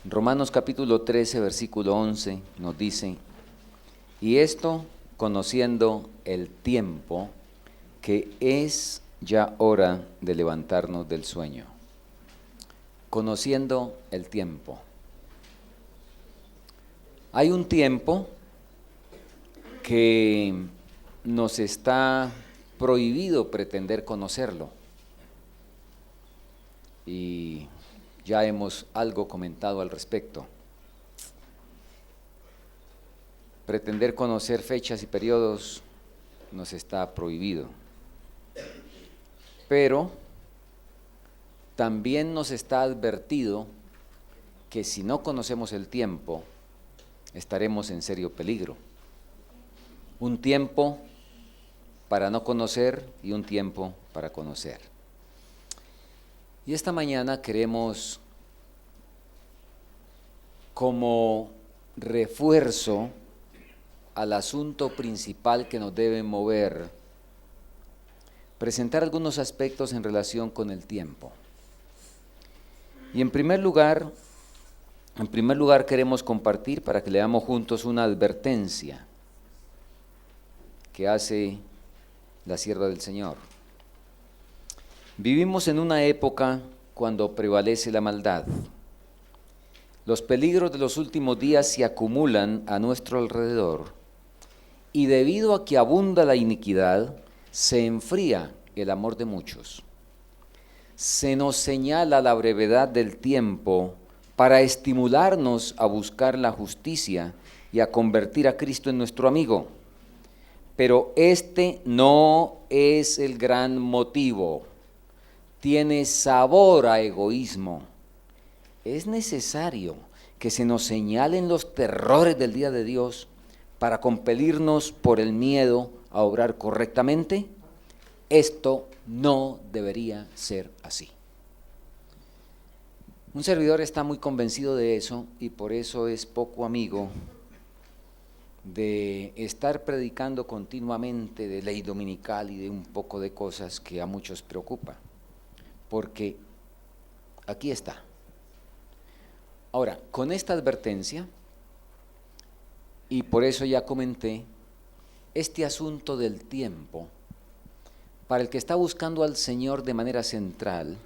Romanos capítulo 13, versículo 11 nos dice: y esto conociendo el tiempo, que es ya hora de levantarnos del sueño. Conociendo el tiempo. Hay un tiempo que nos está prohibido pretender conocerlo. Y ya hemos algo comentado al respecto. Pretender conocer fechas y periodos nos está prohibido. Pero también nos está advertido que si no conocemos el tiempo, estaremos en serio peligro. Un tiempo para no conocer y un tiempo para conocer. Y esta mañana queremos, como refuerzo al asunto principal que nos debe mover, presentar algunos aspectos en relación con el tiempo. Y en primer lugar queremos compartir, para que leamos juntos, una advertencia que hace la sierva del Señor. Vivimos en una época cuando prevalece la maldad. Los peligros de los últimos días se acumulan a nuestro alrededor, y debido a que abunda la iniquidad, se enfría el amor de muchos. Se nos señala la brevedad del tiempo para estimularnos a buscar la justicia y a convertir a Cristo en nuestro amigo. Pero este no es el gran motivo. Tiene sabor a egoísmo. Es necesario que se nos señalen los terrores del día de Dios para compelirnos por el miedo a obrar correctamente. Esto no debería ser así. Un servidor está muy convencido de eso y por eso es poco amigo de estar predicando continuamente de ley dominical y de un poco de cosas que a muchos preocupa, porque aquí está. Ahora, con esta advertencia, y por eso ya comenté, este asunto del tiempo, para el que está buscando al Señor de manera central,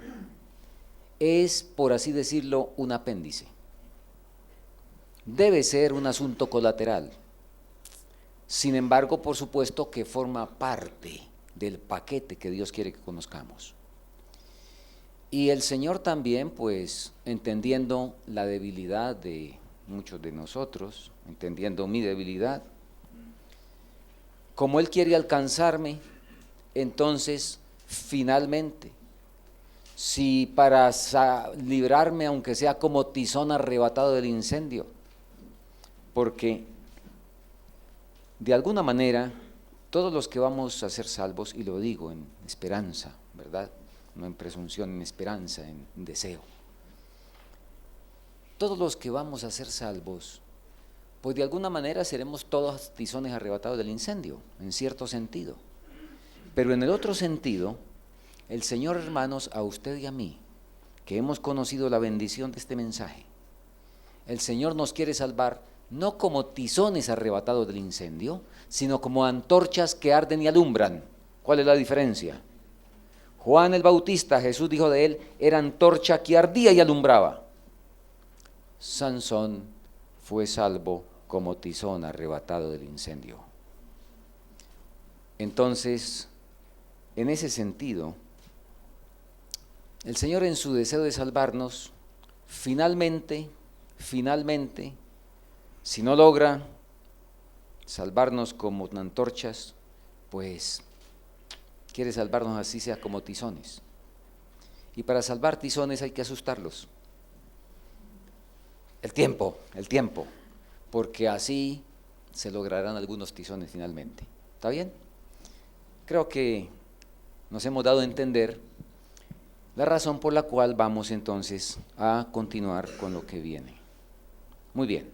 es, por así decirlo, un apéndice. Debe ser un asunto colateral. Sin embargo, por supuesto que forma parte del paquete que Dios quiere que conozcamos. Y el Señor también, pues, entendiendo la debilidad de muchos de nosotros, entendiendo mi debilidad, como Él quiere alcanzarme, entonces, finalmente, si para librarme, aunque sea como tizón arrebatado del incendio, porque de alguna manera, todos los que vamos a ser salvos, y lo digo en esperanza, ¿verdad? No en presunción, en esperanza, en deseo. Todos los que vamos a ser salvos, pues de alguna manera seremos todos tizones arrebatados del incendio, en cierto sentido. Pero en el otro sentido, el Señor, hermanos, a usted y a mí, que hemos conocido la bendición de este mensaje, el Señor nos quiere salvar no como tizones arrebatados del incendio, sino como antorchas que arden y alumbran. ¿Cuál es la diferencia? Juan el Bautista, Jesús dijo de él, era antorcha que ardía y alumbraba. Sansón fue salvo como tizón arrebatado del incendio. Entonces, en ese sentido, el Señor, en su deseo de salvarnos, finalmente, si no logra salvarnos como antorchas, pues quiere salvarnos así sea como tizones. Y para salvar tizones hay que asustarlos. El tiempo, porque así se lograrán algunos tizones finalmente. ¿Está bien? Creo que nos hemos dado a entender la razón por la cual vamos entonces a continuar con lo que viene. Muy bien.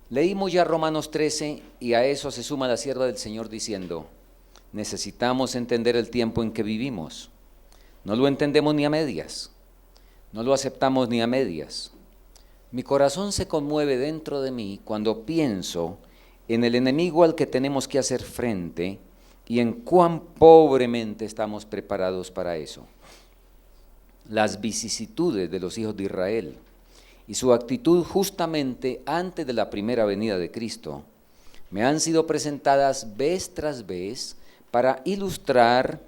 Leímos ya Romanos 13 y a eso se suma la sierva del Señor diciendo: necesitamos entender el tiempo en que vivimos. No lo entendemos ni a medias, no lo aceptamos ni a medias. Mi corazón se conmueve dentro de mí cuando pienso en el enemigo al que tenemos que hacer frente y en cuán pobremente estamos preparados para eso. Las vicisitudes de los hijos de Israel y su actitud justamente antes de la primera venida de Cristo me han sido presentadas vez tras vez para ilustrar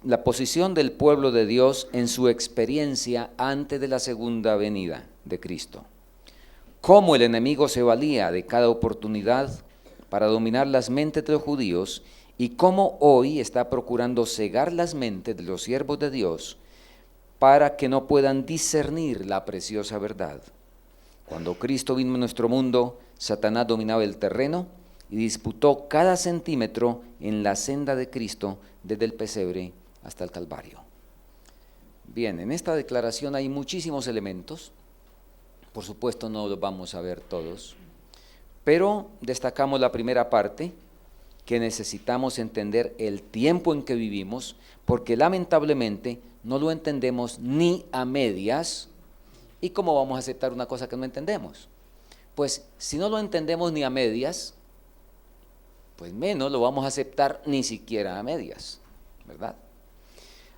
la posición del pueblo de Dios en su experiencia antes de la segunda venida de Cristo. Cómo el enemigo se valía de cada oportunidad para dominar las mentes de los judíos y cómo hoy está procurando cegar las mentes de los siervos de Dios para que no puedan discernir la preciosa verdad. Cuando Cristo vino a nuestro mundo, Satanás dominaba el terreno y disputó cada centímetro en la senda de Cristo desde el pesebre hasta el Calvario. Bien, en esta declaración hay muchísimos elementos, por supuesto no los vamos a ver todos, pero destacamos la primera parte, que necesitamos entender el tiempo en que vivimos, porque lamentablemente no lo entendemos ni a medias. ¿Y cómo vamos a aceptar una cosa que no entendemos? Pues si no lo entendemos ni a medias, pues menos lo vamos a aceptar ni siquiera a medias, ¿verdad?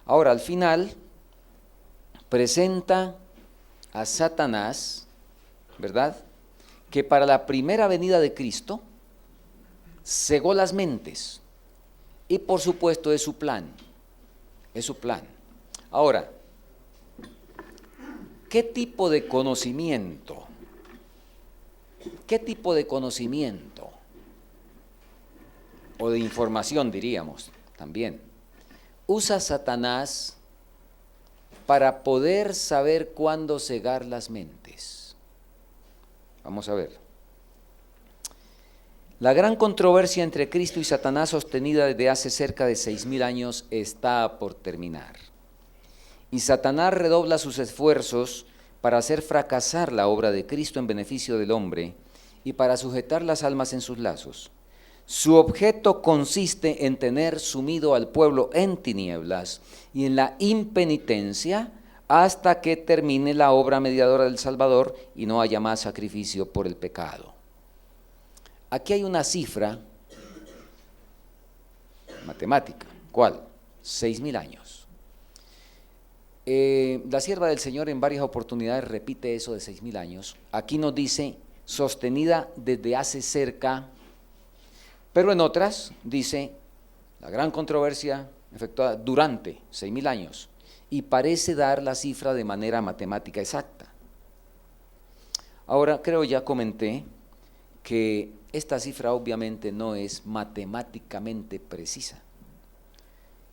Ahora, al final, presenta a Satanás, ¿verdad?, que para la primera venida de Cristo cegó las mentes, y por supuesto es su plan, Ahora, ¿qué tipo de conocimiento o de información, diríamos, también, usa Satanás para poder saber cuándo cegar las mentes? Vamos a ver. La gran controversia entre Cristo y Satanás, sostenida desde hace cerca de 6,000 años, está por terminar. Y Satanás redobla sus esfuerzos para hacer fracasar la obra de Cristo en beneficio del hombre y para sujetar las almas en sus lazos. Su objeto consiste en tener sumido al pueblo en tinieblas y en la impenitencia hasta que termine la obra mediadora del Salvador y no haya más sacrificio por el pecado. Aquí hay una cifra matemática. ¿Cuál? 6,000 años. La sierva del Señor en varias oportunidades repite eso de 6,000 años. Aquí nos dice sostenida desde hace cerca, pero en otras dice la gran controversia efectuada durante 6,000 años, y parece dar la cifra de manera matemática exacta. Ahora, creo ya comenté que esta cifra obviamente no es matemáticamente precisa.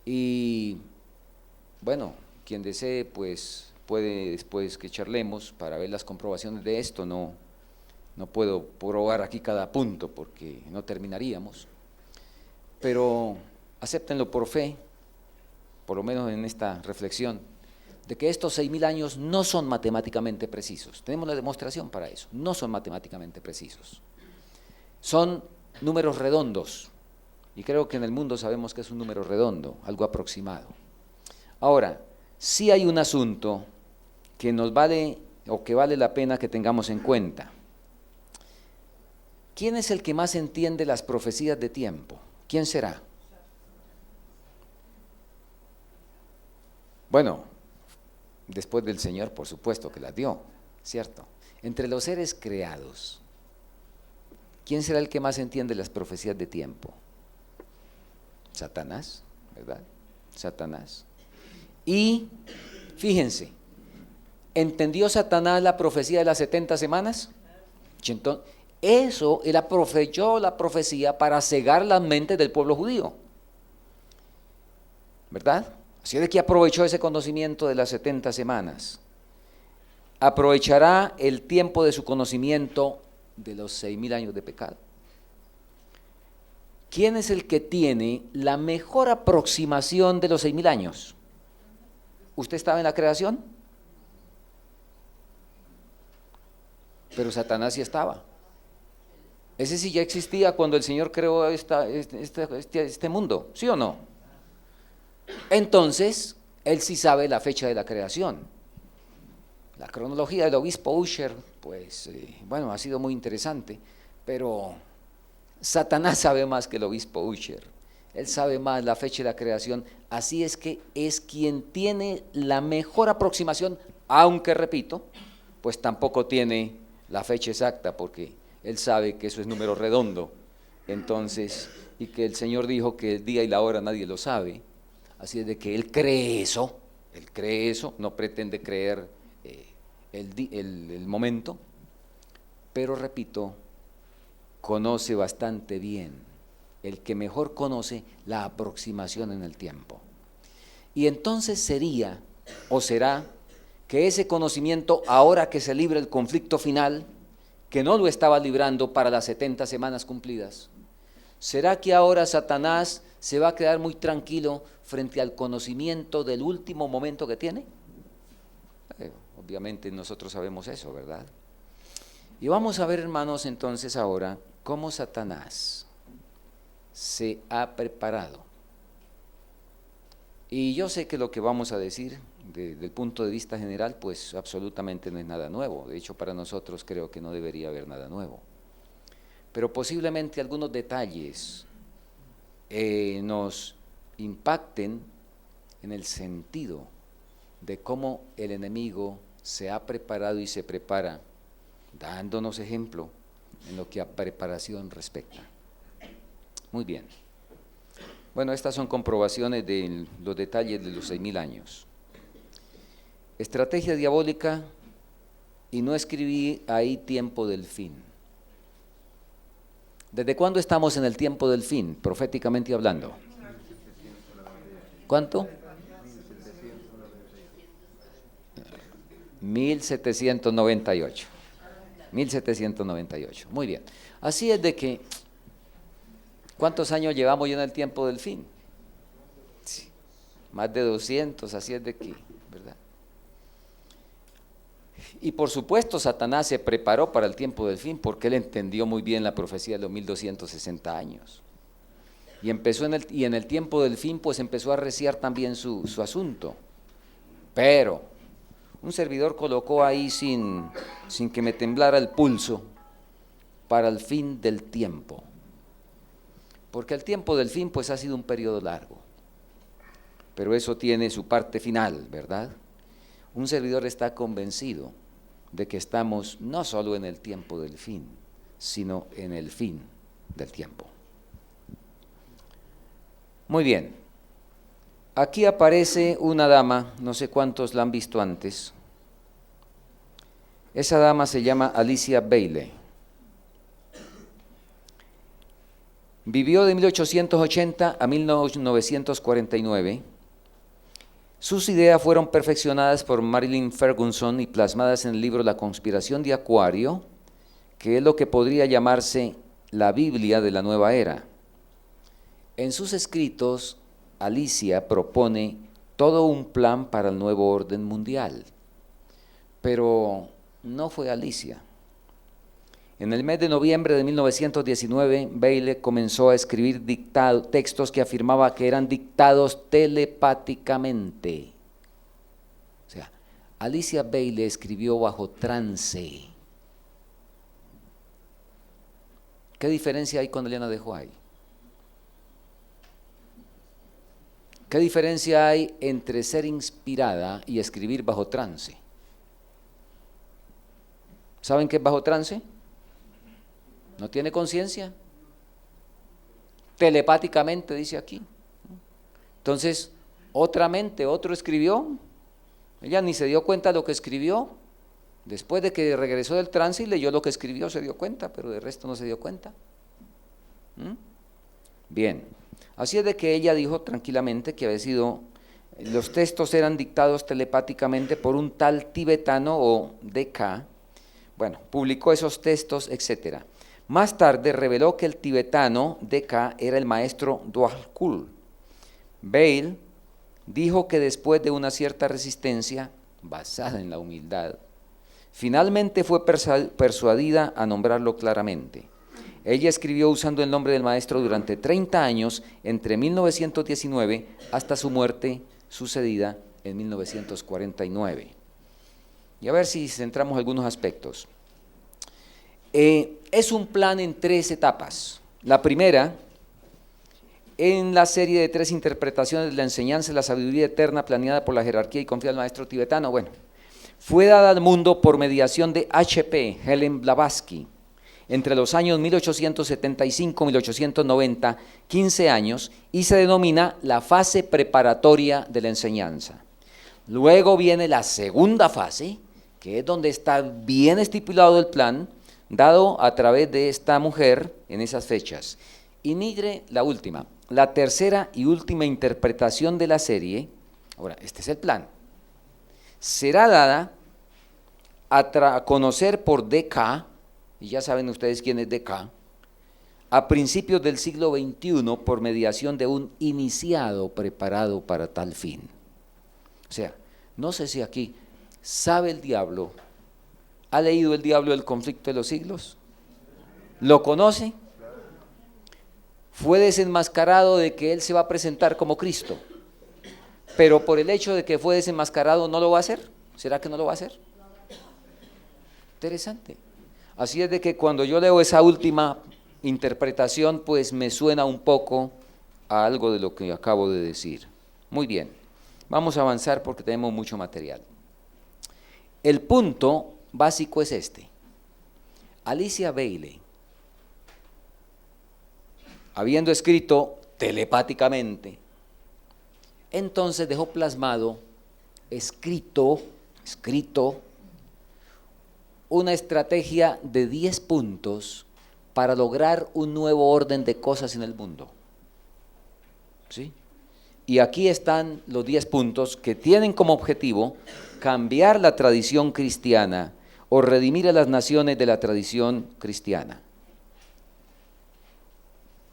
Y bueno, quien desee pues puede, después que charlemos, para ver las comprobaciones de esto. No puedo probar aquí cada punto porque no terminaríamos, pero acéptenlo por fe, por lo menos en esta reflexión, de que estos 6,000 años no son matemáticamente precisos. Tenemos la demostración para eso. No son matemáticamente precisos. Son números redondos, y creo que en el mundo sabemos que es un número redondo, algo aproximado. Ahora, sí hay un asunto que nos vale, o que vale la pena que tengamos en cuenta. ¿Quién es el que más entiende las profecías de tiempo? ¿Quién será? Bueno, después del Señor, por supuesto que las dio, ¿cierto? Entre los seres creados, ¿quién será el que más entiende las profecías de tiempo? Satanás, ¿verdad? Satanás. Y fíjense, ¿entendió Satanás la profecía de las 70 semanas? Entonces, él aprovechó la profecía para cegar las mentes del pueblo judío, ¿verdad? Así de que aprovechó ese conocimiento de las 70 semanas. Aprovechará el tiempo de su conocimiento de los 6,000 años de pecado. ¿Quién es el que tiene la mejor aproximación de los 6,000 años? ¿Usted estaba en la creación? Pero Satanás sí estaba. Ese sí ya existía cuando el Señor creó este mundo, ¿sí o no? Entonces, él sí sabe la fecha de la creación. La cronología del obispo Ussher, pues, bueno, ha sido muy interesante, pero Satanás sabe más que el obispo Ussher. Él sabe más la fecha de la creación, así es que es quien tiene la mejor aproximación, aunque repito, pues tampoco tiene la fecha exacta, porque él sabe que eso es número redondo, entonces, y que el Señor dijo que el día y la hora nadie lo sabe, así es de que él cree eso, no pretende creer el momento, pero repito, conoce bastante bien, el que mejor conoce la aproximación en el tiempo. Y entonces sería, o será, que ese conocimiento, ahora que se libra el conflicto final, que no lo estaba librando para las 70 semanas cumplidas, ¿será que ahora Satanás se va a quedar muy tranquilo frente al conocimiento del último momento que tiene? Obviamente nosotros sabemos eso, ¿verdad? Y vamos a ver, hermanos, entonces ahora cómo Satanás se ha preparado. Y yo sé que lo que vamos a decir desde el punto de vista general, pues absolutamente no es nada nuevo. De hecho, para nosotros creo que no debería haber nada nuevo. Pero posiblemente algunos detalles nos impacten en el sentido de cómo el enemigo se ha preparado y se prepara, dándonos ejemplo en lo que a preparación respecta. Muy bien. Bueno, estas son comprobaciones de los detalles de los 6.000 años. Estrategia diabólica, y no escribí ahí tiempo del fin. ¿Desde cuándo estamos en el tiempo del fin, proféticamente hablando? ¿Cuánto? 1798. 1798. Muy bien. Así es de que, ¿cuántos años llevamos ya en el tiempo del fin? Sí, más de 200, así es de que, ¿verdad? Y por supuesto Satanás se preparó para el tiempo del fin porque él entendió muy bien la profecía de los 1260 años. Y en el tiempo del fin pues empezó a arreciar también su asunto. Pero un servidor colocó ahí sin que me temblara el pulso, para el fin del tiempo. Porque el tiempo del fin pues ha sido un periodo largo. Pero eso tiene su parte final, ¿verdad? Un servidor está convencido de que estamos no solo en el tiempo del fin, sino en el fin del tiempo. Muy bien. Aquí aparece una dama, no sé cuántos la han visto antes. Esa dama se llama Alicia Bailey. Vivió de 1880 a 1949. Sus ideas fueron perfeccionadas por Marilyn Ferguson y plasmadas en el libro La conspiración de Acuario, que es lo que podría llamarse la Biblia de la nueva era. En sus escritos, Alicia propone todo un plan para el nuevo orden mundial. Pero no fue Alicia. En el mes de noviembre de 1919, Bailey comenzó a escribir textos que afirmaba que eran dictados telepáticamente. O sea, Alicia Bailey escribió bajo trance. ¿Qué diferencia hay con Eliana de White? ¿Qué diferencia hay entre ser inspirada y escribir bajo trance? ¿Saben qué es bajo trance? ¿No tiene conciencia? Telepáticamente, dice aquí. Entonces, otra mente, otro escribió. Ella ni se dio cuenta de lo que escribió. Después de que regresó del trance y leyó lo que escribió, se dio cuenta, pero de resto no se dio cuenta. Bien, así es de que ella dijo tranquilamente que los textos eran dictados telepáticamente por un tal tibetano o D.K. Bueno, publicó esos textos, etcétera. Más tarde reveló que el tibetano D.K. era el maestro Dwalkul. Bailey dijo que después de una cierta resistencia, basada en la humildad, finalmente fue persuadida a nombrarlo claramente. Ella escribió usando el nombre del maestro durante 30 años, entre 1919 hasta su muerte sucedida en 1949. y a ver si centramos algunos aspectos. Es un plan en 3 etapas. La primera, en la serie de 3 interpretaciones de la enseñanza de la sabiduría eterna planeada por la jerarquía y confiada del maestro tibetano, bueno, fue dada al mundo por mediación de H.P. Helen Blavatsky entre los años 1875 y 1890, 15 años, y se denomina la fase preparatoria de la enseñanza. Luego viene la segunda fase, que es donde está bien estipulado el plan, dado a través de esta mujer en esas fechas. Y mire la última, la tercera y última interpretación de la serie. Ahora, este es el plan. Será dada a conocer por D.K., y ya saben ustedes quién es D.K., a principios del siglo XXI por mediación de un iniciado preparado para tal fin. O sea, no sé si aquí sabe el diablo, ¿ha leído el diablo del conflicto de los siglos? ¿Lo conoce? Fue desenmascarado de que él se va a presentar como Cristo, pero por el hecho de que fue desenmascarado, ¿no lo va a hacer? ¿Será que no lo va a hacer? Interesante. Así es de que cuando yo leo esa última interpretación, pues me suena un poco a algo de lo que acabo de decir. Muy bien, vamos a avanzar porque tenemos mucho material. El punto básico es este. Alicia Bailey, habiendo escrito telepáticamente, entonces dejó plasmado, escrito, una estrategia de 10 puntos para lograr un nuevo orden de cosas en el mundo. ¿Sí? Y aquí están los 10 puntos que tienen como objetivo cambiar la tradición cristiana o redimir a las naciones de la tradición cristiana.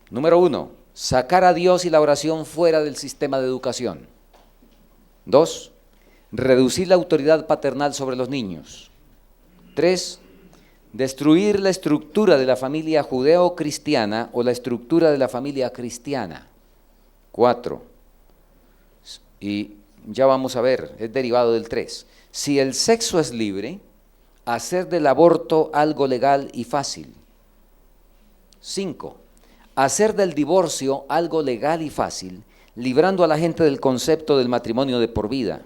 Número 1, sacar a Dios y la oración fuera del sistema de educación. 2, reducir la autoridad paternal sobre los niños. 3, destruir la estructura de la familia judeo-cristiana o la estructura de la familia cristiana. 4, y ya vamos a ver, es derivado del 3. Si el sexo es libre, hacer del aborto algo legal y fácil. 5, hacer del divorcio algo legal y fácil, librando a la gente del concepto del matrimonio de por vida.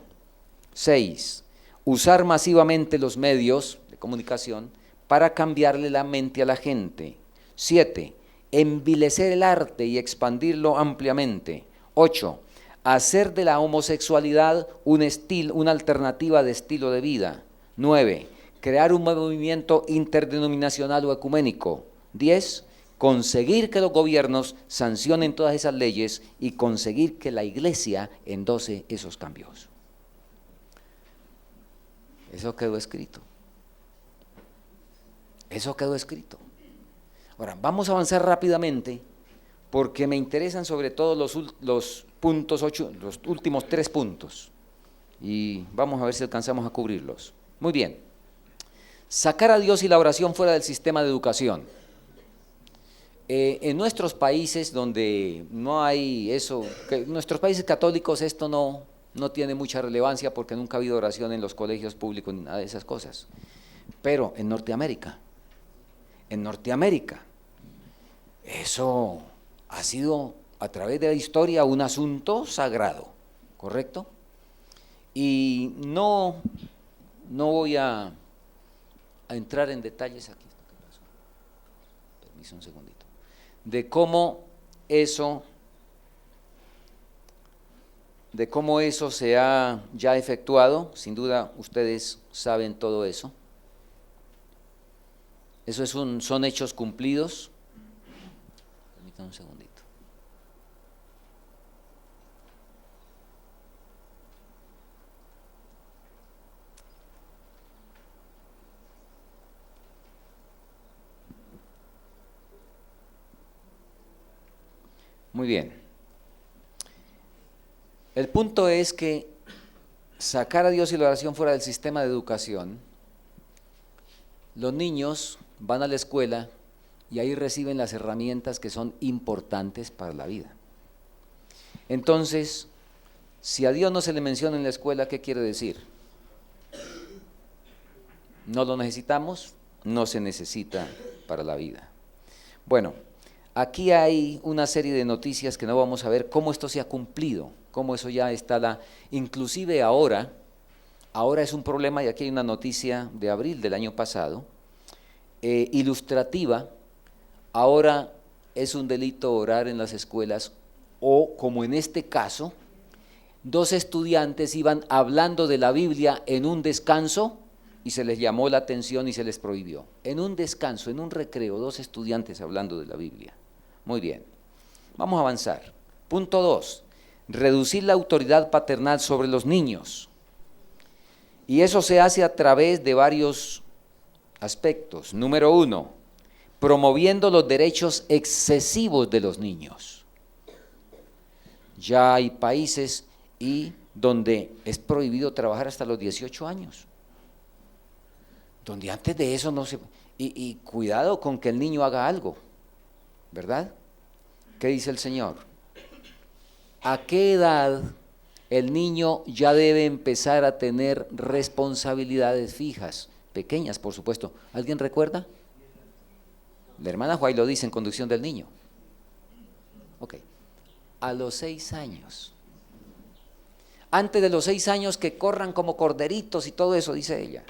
6, usar masivamente los medios de comunicación para cambiarle la mente a la gente. 7, envilecer el arte y expandirlo ampliamente. 8, hacer de la homosexualidad una alternativa de estilo de vida. 9, crear un movimiento interdenominacional o ecuménico. 10, conseguir que los gobiernos sancionen todas esas leyes y conseguir que la iglesia endose esos cambios. Eso quedó escrito. Eso quedó escrito. Ahora, vamos a avanzar rápidamente porque me interesan sobre todo los puntos 8, los últimos 3 puntos. Y vamos a ver si alcanzamos a cubrirlos. Muy bien. Sacar a Dios y la oración fuera del sistema de educación. En nuestros países donde no hay eso, en nuestros países católicos esto no tiene mucha relevancia porque nunca ha habido oración en los colegios públicos ni nada de esas cosas. Pero en Norteamérica, eso ha sido a través de la historia un asunto sagrado, ¿correcto? Y no voy a entrar en detalles aquí. Permiso un segundito. De cómo eso se ha ya efectuado, sin duda ustedes saben todo eso. Eso son hechos cumplidos. Permítanme un segundito. Muy bien. El punto es que sacar a Dios y la oración fuera del sistema de educación, los niños van a la escuela y ahí reciben las herramientas que son importantes para la vida. Entonces, si a Dios no se le menciona en la escuela, ¿qué quiere decir? no lo necesitamos, no se necesita para la vida. Bueno, aquí hay una serie de noticias que no vamos a ver cómo esto se ha cumplido, cómo eso ya está, inclusive ahora es un problema, y aquí hay una noticia de abril del año pasado, ilustrativa. Ahora es un delito orar en las escuelas, o como en este caso, 2 estudiantes iban hablando de la Biblia en un descanso y se les llamó la atención y se les prohibió. En un descanso, en un recreo, 2 estudiantes hablando de la Biblia. Muy bien, vamos a avanzar. Punto 2, reducir la autoridad paternal sobre los niños. Y eso se hace a través de varios aspectos. Número 1, promoviendo los derechos excesivos de los niños. Ya hay países donde es prohibido trabajar hasta los 18 años. Donde antes de eso no se... Y cuidado con que el niño haga algo, ¿verdad? ¿Qué dice el Señor? ¿A qué edad el niño ya debe empezar a tener responsabilidades fijas? Pequeñas, por supuesto. ¿Alguien recuerda? La hermana Juay lo dice en Conducción del Niño. Ok. A los 6 años. Antes de los 6 años que corran como corderitos y todo eso, dice ella.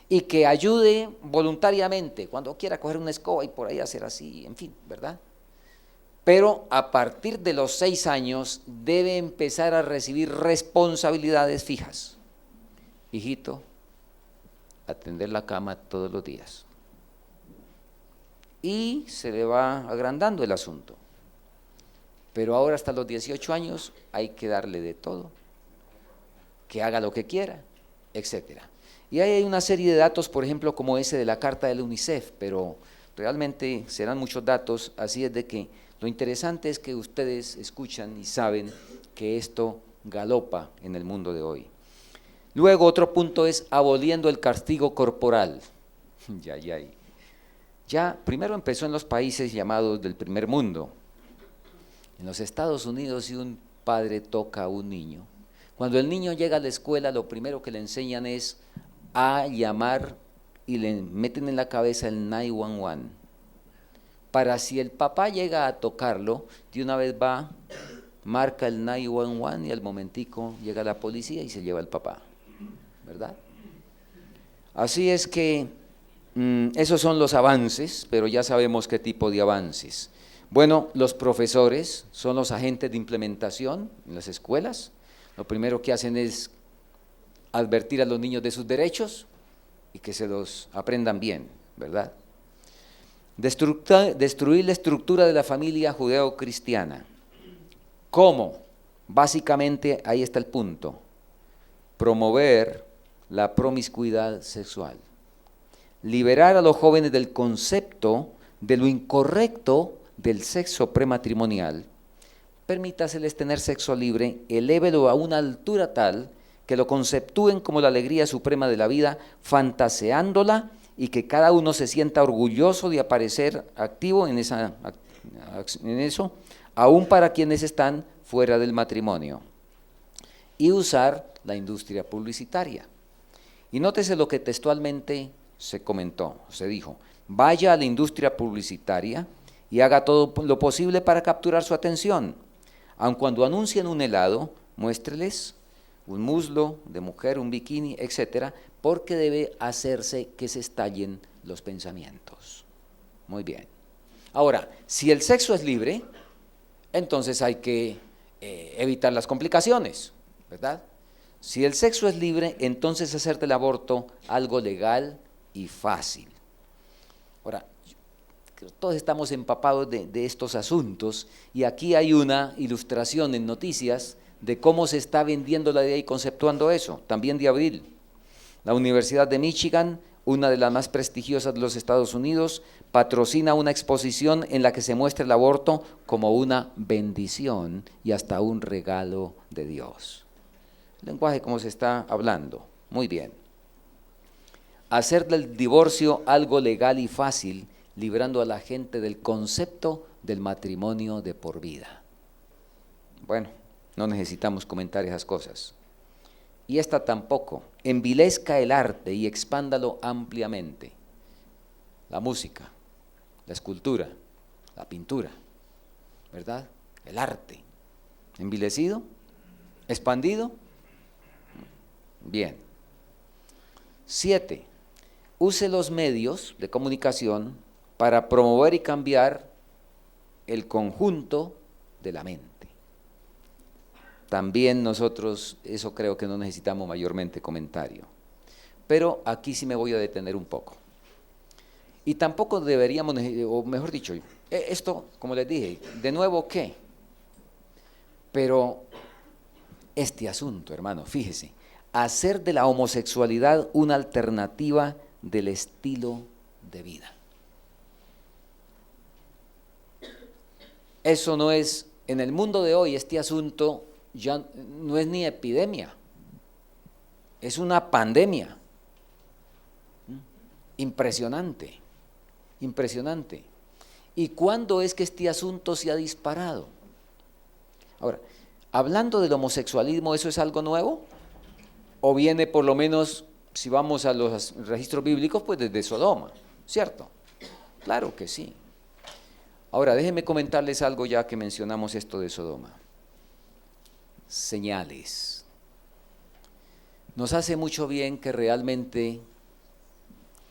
Y que ayude voluntariamente, cuando quiera coger una escoba y por ahí hacer así, en fin, ¿verdad? Pero a partir de los 6 años debe empezar a recibir responsabilidades fijas. Hijito, atender la cama todos los días. Y se le va agrandando el asunto. Pero ahora hasta los 18 años hay que darle de todo, que haga lo que quiera, etcétera. Y ahí hay una serie de datos, por ejemplo, como ese de la carta del UNICEF, pero realmente serán muchos datos, así es de que lo interesante es que ustedes escuchan y saben que esto galopa en el mundo de hoy. Luego otro punto es aboliendo el castigo corporal. Ya primero empezó en los países llamados del primer mundo. En los Estados Unidos, si un padre toca a un niño, cuando el niño llega a la escuela, lo primero que le enseñan es a llamar y le meten en la cabeza el 911, para si el papá llega a tocarlo, de una vez va, marca el 911 y al momentico llega la policía y se lleva al papá, ¿verdad? Así es que esos son los avances, pero ya sabemos qué tipo de avances. Bueno, los profesores son los agentes de implementación en las escuelas. Lo primero que hacen es advertir a los niños de sus derechos y que se los aprendan bien, ¿verdad? Destruir la estructura de la familia judeo-cristiana. ¿Cómo? Básicamente ahí está el punto. Promover la promiscuidad sexual. Liberar a los jóvenes del concepto de lo incorrecto del sexo prematrimonial. Permítaseles tener sexo libre, elévelo a una altura tal que lo conceptúen como la alegría suprema de la vida, fantaseándola, y que cada uno se sienta orgulloso de aparecer activo en eso, aún para quienes están fuera del matrimonio. Y usar la industria publicitaria. Y nótese lo que textualmente se comentó, se dijo: vaya a la industria publicitaria y haga todo lo posible para capturar su atención. Aun cuando anuncien un helado, muéstreles un muslo de mujer, un bikini, etcétera, porque debe hacerse que se estallen los pensamientos. Muy bien. Ahora, si el sexo es libre, entonces hay que evitar las complicaciones, ¿verdad? Si el sexo es libre, entonces hacer del aborto algo legal y fácil. Ahora, todos estamos empapados de estos asuntos, y aquí hay una ilustración en noticias de cómo se está vendiendo la idea y conceptuando eso, también de abril. La Universidad de Michigan, una de las más prestigiosas de los Estados Unidos, patrocina una exposición en la que se muestra el aborto como una bendición y hasta un regalo de Dios. El lenguaje como se está hablando, muy bien. Hacer del divorcio algo legal y fácil, librando a la gente del concepto del matrimonio de por vida. Bueno, no necesitamos comentar esas cosas. y esta tampoco, envilezca el arte y expándalo ampliamente. La música, la escultura, la pintura, ¿verdad? El arte, envilecido, expandido. Bien. 7. Use los medios de comunicación para promover y cambiar el conjunto de la mente. También nosotros, eso creo que no necesitamos mayormente comentario. Pero aquí sí me voy a detener un poco. Y tampoco deberíamos, o mejor dicho, esto, como les dije, de nuevo, ¿qué? Pero este asunto, hermano, fíjese, hacer de la homosexualidad una alternativa del estilo de vida. Eso no es, en el mundo de hoy, este asunto ya no es ni epidemia, es una pandemia. Impresionante, impresionante. ¿Y cuándo es que este asunto se ha disparado? Ahora, hablando del homosexualismo, ¿eso es algo nuevo? ¿O viene por lo menos, si vamos a los registros bíblicos, pues desde Sodoma, ¿cierto? Claro que sí. Ahora, déjenme comentarles algo ya que mencionamos esto de Sodoma. Señales. Nos hace mucho bien que realmente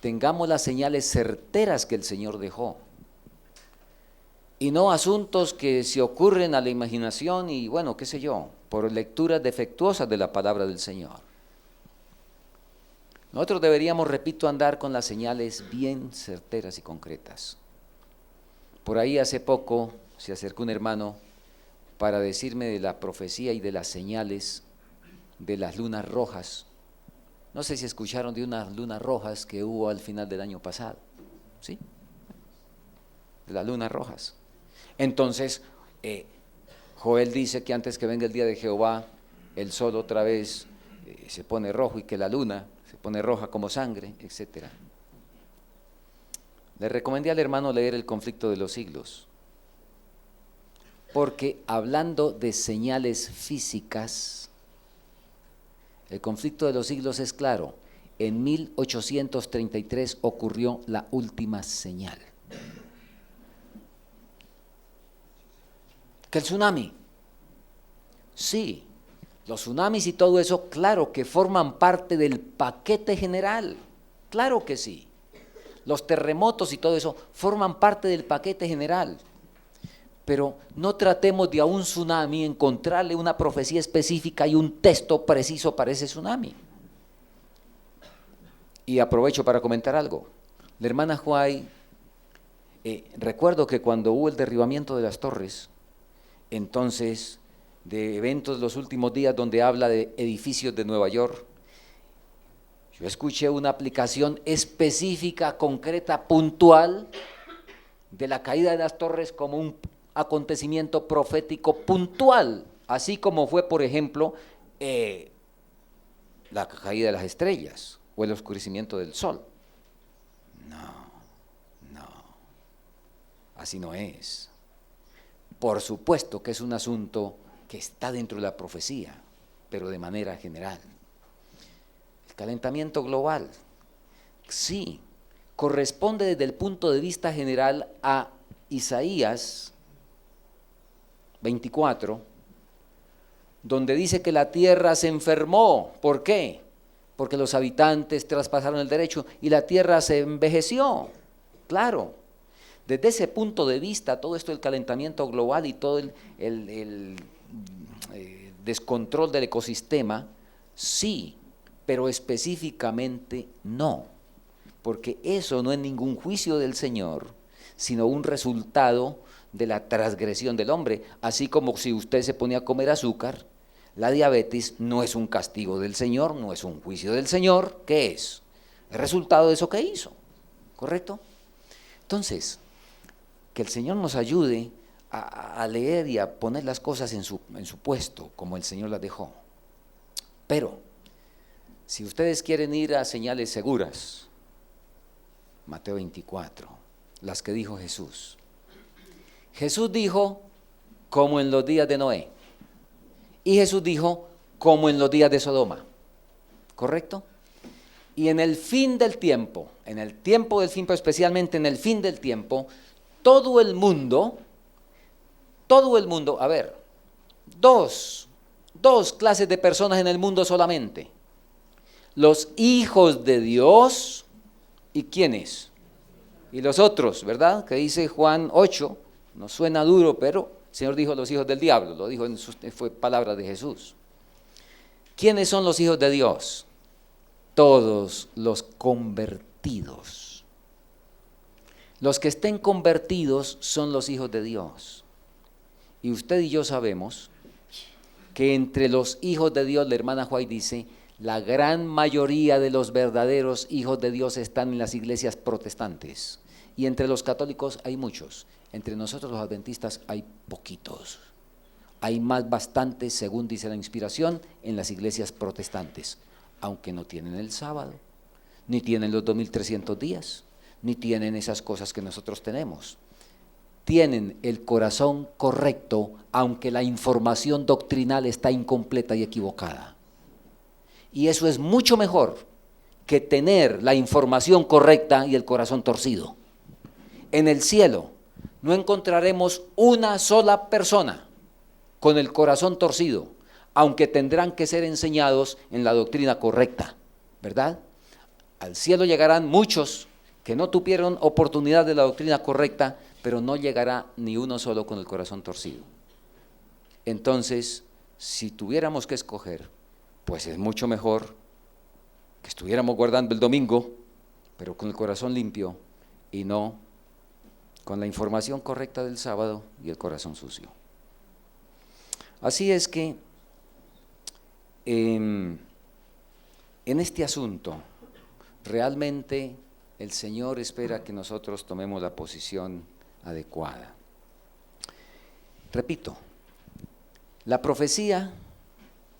tengamos las señales certeras que el Señor dejó. Y no asuntos que se ocurren a la imaginación y bueno, qué sé yo, por lecturas defectuosas de la palabra del Señor. Nosotros deberíamos, repito, andar con las señales bien certeras y concretas. Por ahí hace poco se acercó un hermano para decirme de la profecía y de las señales de las lunas rojas. No sé si escucharon de unas lunas rojas que hubo al final del año pasado, ¿sí? De las lunas rojas. Entonces, Joel dice que antes que venga el día de Jehová, el sol otra vez se pone rojo y que la luna se pone roja como sangre, etc. Le recomendé al hermano leer El conflicto de los siglos, porque hablando de señales físicas, el conflicto de los siglos es claro. En 1833 ocurrió la última señal. ¿Que el tsunami? Sí, los tsunamis y todo eso, claro que forman parte del paquete general, claro que sí. Los terremotos y todo eso forman parte del paquete general. Pero no tratemos de a un tsunami encontrarle una profecía específica y un texto preciso para ese tsunami. Y aprovecho para comentar algo. La hermana Huay, recuerdo que cuando hubo el derribamiento de las torres, entonces, de eventos de los últimos días donde habla de edificios de Nueva York, yo escuché una aplicación específica, concreta, puntual, de la caída de las torres como un acontecimiento profético puntual, así como fue, por ejemplo, la caída de las estrellas o el oscurecimiento del sol. No, así no es. Por supuesto que es un asunto que está dentro de la profecía, pero de manera general. El calentamiento global, sí, corresponde desde el punto de vista general a Isaías 24, donde dice que la tierra se enfermó. ¿Por qué? Porque los habitantes traspasaron el derecho y la tierra se envejeció. Claro. Desde ese punto de vista, todo esto del calentamiento global y todo el descontrol del ecosistema, sí, pero específicamente no, porque eso no es ningún juicio del Señor, sino un resultado de la transgresión del hombre, así como si usted se ponía a comer azúcar, la diabetes no es un castigo del Señor, no es un juicio del Señor, ¿qué es? El resultado de eso que hizo, ¿correcto? Entonces, que el Señor nos ayude a leer y a poner las cosas en su puesto, como el Señor las dejó. Pero, si ustedes quieren ir a señales seguras, Mateo 24, las que dijo Jesús. Jesús dijo, como en los días de Noé. Y Jesús dijo, como en los días de Sodoma. ¿correcto? Y en el fin del tiempo, en el tiempo del fin, pero especialmente en el fin del tiempo, todo el mundo, a ver, dos clases de personas en el mundo solamente. Los hijos de Dios, ¿y quiénes? Y los otros, ¿verdad? Que dice Juan 8, nos suena duro, pero el Señor dijo los hijos del diablo, lo dijo fue palabra de Jesús. ¿Quiénes son los hijos de Dios? Todos los convertidos. Los que estén convertidos son los hijos de Dios. Y usted y yo sabemos que entre los hijos de Dios, la hermana White dice, la gran mayoría de los verdaderos hijos de Dios están en las iglesias protestantes. Y entre los católicos hay muchos. Entre nosotros los adventistas hay poquitos. Hay más bastantes, según dice la inspiración, en las iglesias protestantes. Aunque no tienen el sábado, ni tienen los 2300 días, ni tienen esas cosas que nosotros tenemos. Tienen el corazón correcto, aunque la información doctrinal está incompleta y equivocada. Y eso es mucho mejor que tener la información correcta y el corazón torcido. En el cielo no encontraremos una sola persona con el corazón torcido, aunque tendrán que ser enseñados en la doctrina correcta, ¿verdad? Al cielo llegarán muchos que no tuvieron oportunidad de la doctrina correcta, pero no llegará ni uno solo con el corazón torcido. Entonces, si tuviéramos que escoger, pues es mucho mejor que estuviéramos guardando el domingo, pero con el corazón limpio y no con la información correcta del sábado y el corazón sucio. Así es que en este asunto realmente el Señor espera que nosotros tomemos la posición adecuada. Repito, la profecía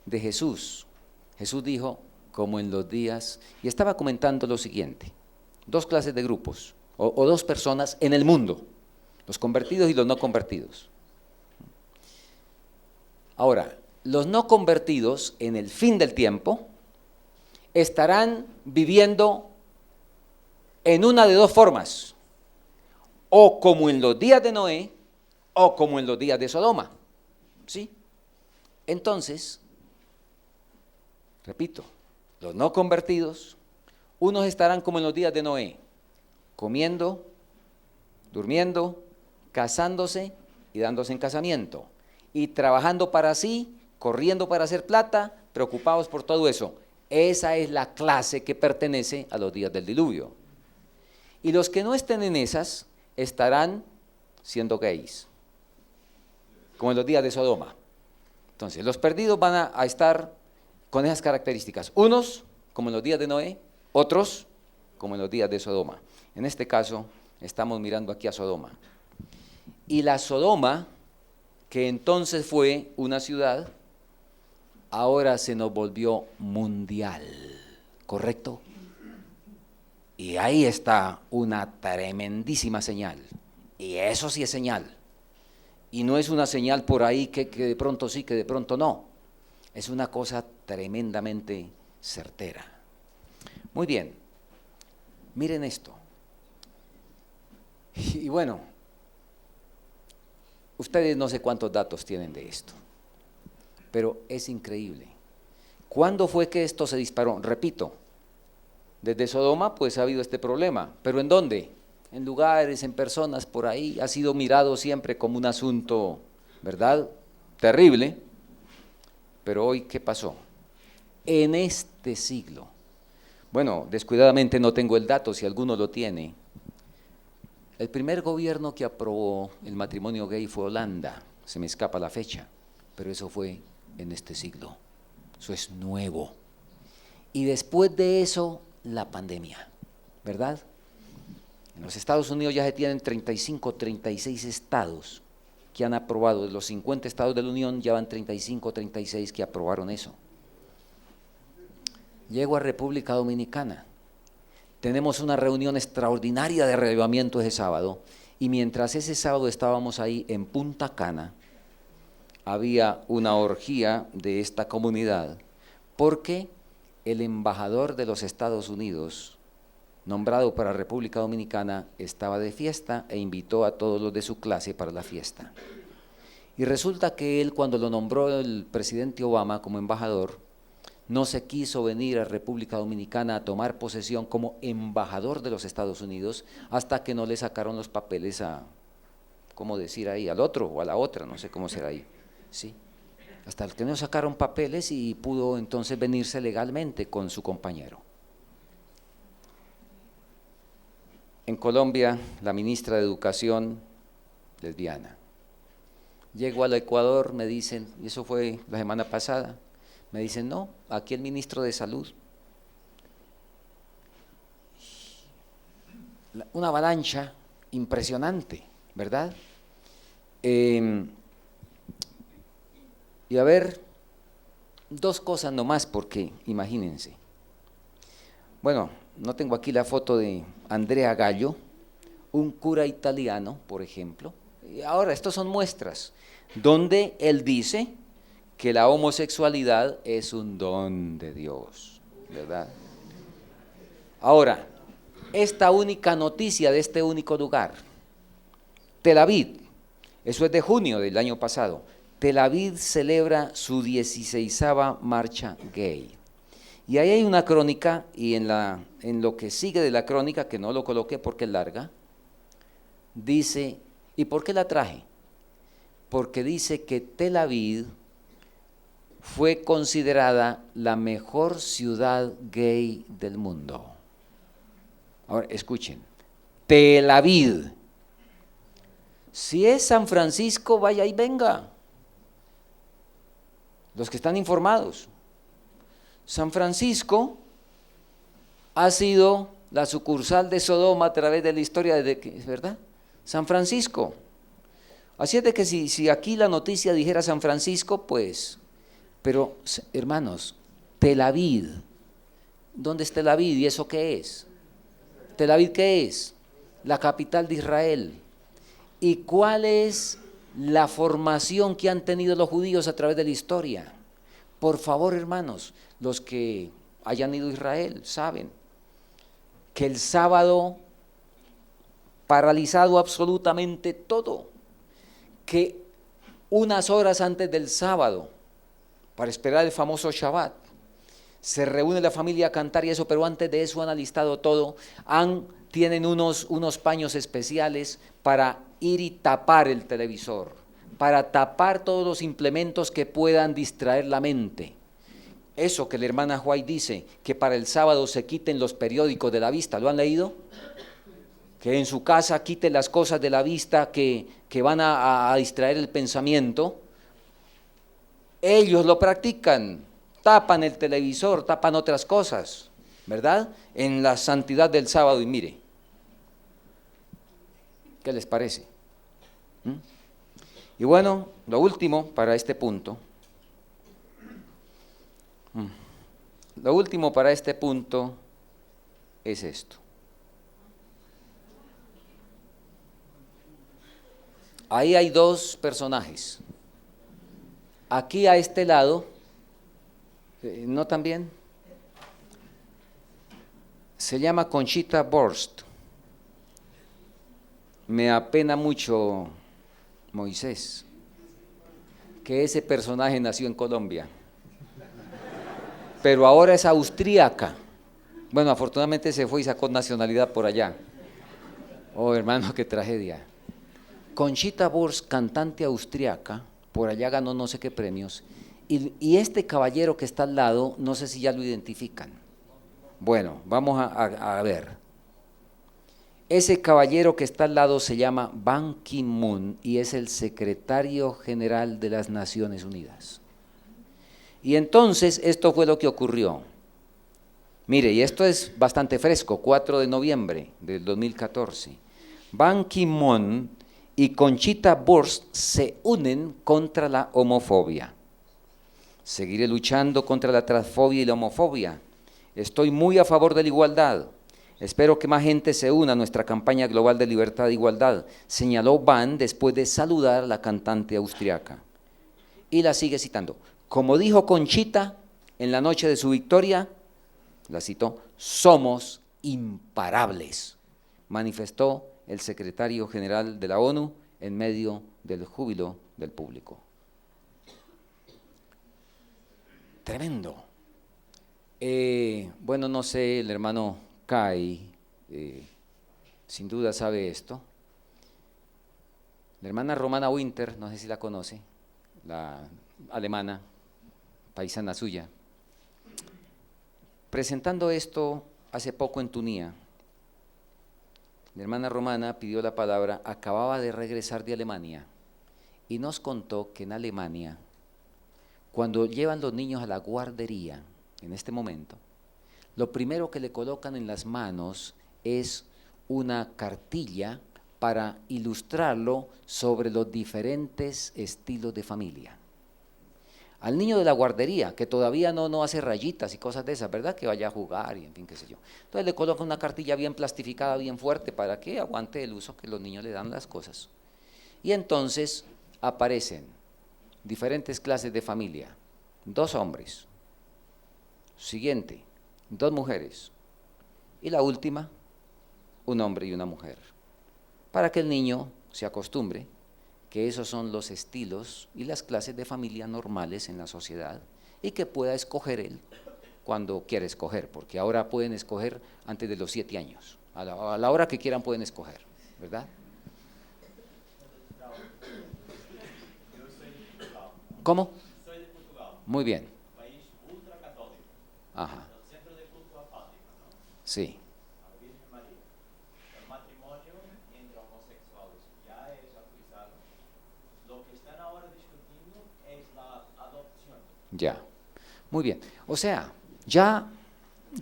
de Jesús dijo, como en los días, y estaba comentando lo siguiente, dos clases de grupos, o dos personas en el mundo, los convertidos y los no convertidos. Ahora, los no convertidos en el fin del tiempo estarán viviendo en una de dos formas, o como en los días de Noé, o como en los días de Sodoma, ¿sí? Entonces, repito, los no convertidos, unos estarán como en los días de Noé, comiendo, durmiendo, casándose y dándose en casamiento, y trabajando para sí, corriendo para hacer plata, preocupados por todo eso. Esa es la clase que pertenece a los días del diluvio. Y los que no estén en esas estarán siendo gays, como en los días de Sodoma. Entonces, los perdidos van a estar con esas características. Unos, como en los días de Noé, otros, como en los días de Sodoma. En este caso, estamos mirando aquí a Sodoma. Y la Sodoma, que entonces fue una ciudad, ahora se nos volvió mundial, ¿correcto? Y ahí está una tremendísima señal. Y eso sí es señal. Y no es una señal por ahí que de pronto sí, que de pronto no. Es una cosa tremendamente certera. Muy bien, miren esto. Y bueno, ustedes no sé cuántos datos tienen de esto, pero es increíble. ¿Cuándo fue que esto se disparó? Repito, desde Sodoma pues ha habido este problema, pero ¿en dónde? En lugares, en personas, por ahí, ha sido mirado siempre como un asunto, ¿verdad?, terrible. Pero hoy, ¿qué pasó? En este siglo, bueno, descuidadamente no tengo el dato, si alguno lo tiene, el primer gobierno que aprobó el matrimonio gay fue Holanda, se me escapa la fecha, pero eso fue en este siglo, eso es nuevo. Y después de eso, la pandemia, ¿verdad? En los Estados Unidos ya se tienen 35, 36 estados que han aprobado, de los 50 estados de la Unión ya van 35, 36 que aprobaron eso. Llego a República Dominicana, tenemos una reunión extraordinaria de relevamiento ese sábado, y mientras ese sábado estábamos ahí en Punta Cana, había una orgía de esta comunidad, porque el embajador de los Estados Unidos, nombrado para República Dominicana, estaba de fiesta e invitó a todos los de su clase para la fiesta. Y resulta que él, cuando lo nombró el presidente Obama como embajador, no se quiso venir a República Dominicana a tomar posesión como embajador de los Estados Unidos hasta que no le sacaron los papeles a, ¿cómo decir ahí?, al otro o a la otra, no sé cómo será ahí, ¿sí? Hasta que no sacaron papeles y pudo entonces venirse legalmente con su compañero. En Colombia, la ministra de Educación, lesbiana. Llego al Ecuador, me dicen, y eso fue la semana pasada, me dicen, no, aquí el ministro de Salud. Una avalancha impresionante, ¿verdad? Y a ver, dos cosas nomás, porque imagínense. Bueno, no tengo aquí la foto de Andrea Gallo, un cura italiano, por ejemplo. Y ahora, estas son muestras, donde él dice que la homosexualidad es un don de Dios, ¿verdad? Ahora, esta única noticia de este único lugar, Tel Aviv, eso es de junio del año pasado, Tel Aviv celebra su 16ª marcha gay. Y ahí hay una crónica, y en lo que sigue de la crónica, que no lo coloqué porque es larga, dice, ¿y por qué la traje? Porque dice que Tel Aviv fue considerada la mejor ciudad gay del mundo. Ahora, escuchen, Tel Aviv. Si es San Francisco, vaya y venga. Los que están informados. San Francisco ha sido la sucursal de Sodoma a través de la historia, ¿verdad? San Francisco. Así es de que si aquí la noticia dijera San Francisco, pues, pero hermanos, Tel Aviv, ¿dónde es Tel Aviv y eso qué es? ¿Tel Aviv qué es? La capital de Israel. ¿Y cuál es la formación que han tenido los judíos a través de la historia? Por favor, hermanos, los que hayan ido a Israel saben que el sábado paralizado absolutamente todo, que unas horas antes del sábado, para esperar el famoso Shabbat, se reúne la familia a cantar y eso, pero antes de eso han alistado todo, tienen unos paños especiales para ir y tapar el televisor, para tapar todos los implementos que puedan distraer la mente. Eso que la hermana White dice, que para el sábado se quiten los periódicos de la vista, ¿lo han leído? Que en su casa quiten las cosas de la vista que van a distraer el pensamiento. Ellos lo practican, tapan el televisor, tapan otras cosas, ¿verdad? En la santidad del sábado, y mire, ¿qué les parece? Y bueno, lo último para este punto, es esto. Ahí hay dos personajes. Aquí a este lado, ¿no también? Se llama Conchita Wurst. Me apena mucho Moisés, que ese personaje nació en Colombia, pero ahora es austríaca. Bueno, afortunadamente se fue y sacó nacionalidad por allá. Oh, hermano, qué tragedia. Conchita Wurst, cantante austríaca, por allá ganó no sé qué premios, y este caballero que está al lado, no sé si ya lo identifican. Bueno, vamos a ver. Ese caballero que está al lado se llama Ban Ki-moon y es el secretario general de las Naciones Unidas. Y entonces esto fue lo que ocurrió. Mire, y esto es bastante fresco, 4 de noviembre del 2014. Ban Ki-moon y Conchita Wurst se unen contra la homofobia. Seguiré luchando contra la transfobia y la homofobia. Estoy muy a favor de la igualdad. Espero que más gente se una a nuestra campaña global de libertad e igualdad, señaló Ban después de saludar a la cantante austriaca. Y la sigue citando. Como dijo Conchita en la noche de su victoria, la citó, somos imparables, manifestó el secretario general de la ONU en medio del júbilo del público. Tremendo. Bueno, no sé, el hermano Kai sin duda sabe esto. La hermana Romana Winter, no sé si la conoce, la alemana, paisana suya, presentando esto hace poco en Tunía. La hermana Romana pidió la palabra, acababa de regresar de Alemania y nos contó que en Alemania, cuando llevan los niños a la guardería, en este momento, lo primero que le colocan en las manos es una cartilla para ilustrarlo sobre los diferentes estilos de familia. Al niño de la guardería, que todavía no hace rayitas y cosas de esas, ¿verdad? Que vaya a jugar y en fin, qué sé yo. Entonces le colocan una cartilla bien plastificada, bien fuerte, para que aguante el uso que los niños le dan las cosas. Y entonces aparecen diferentes clases de familia. 2 hombres. Siguiente, 2 mujeres. Y la última, un hombre y una mujer. Para que el niño se acostumbre que esos son los estilos y las clases de familia normales en la sociedad y que pueda escoger él cuando quiera escoger, porque ahora pueden escoger antes de los 7 años, a la hora que quieran pueden escoger, ¿verdad? Yo soy de Portugal. ¿Cómo? Soy de Portugal, Muy bien. país ultracatólico. Ajá, El centro de culto a Fátima, ¿no? sí. A la Virgen María. El matrimonio entre homosexuales ya es autorizado. Lo que están ahora discutiendo es la adopción. Ya, muy bien. O sea, ya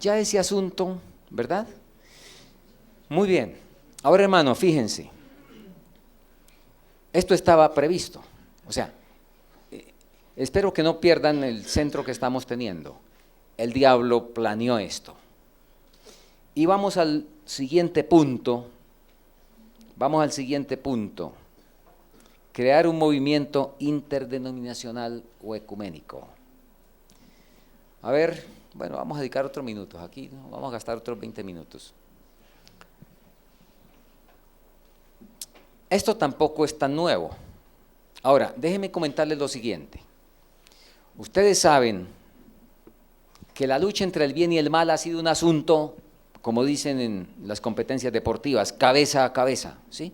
ese asunto, ¿verdad? Muy bien. Ahora, hermano, fíjense. Esto estaba previsto. O sea, espero que no pierdan el centro que estamos teniendo. El diablo planeó esto. Y vamos al siguiente punto. Vamos al siguiente punto. Crear un movimiento interdenominacional o ecuménico. A ver, bueno, vamos a dedicar otros minutos aquí, ¿no? Vamos a gastar otros 20 minutos. Esto tampoco es tan nuevo. Ahora, déjenme comentarles lo siguiente. Ustedes saben que la lucha entre el bien y el mal ha sido un asunto, como dicen en las competencias deportivas, cabeza a cabeza, ¿sí?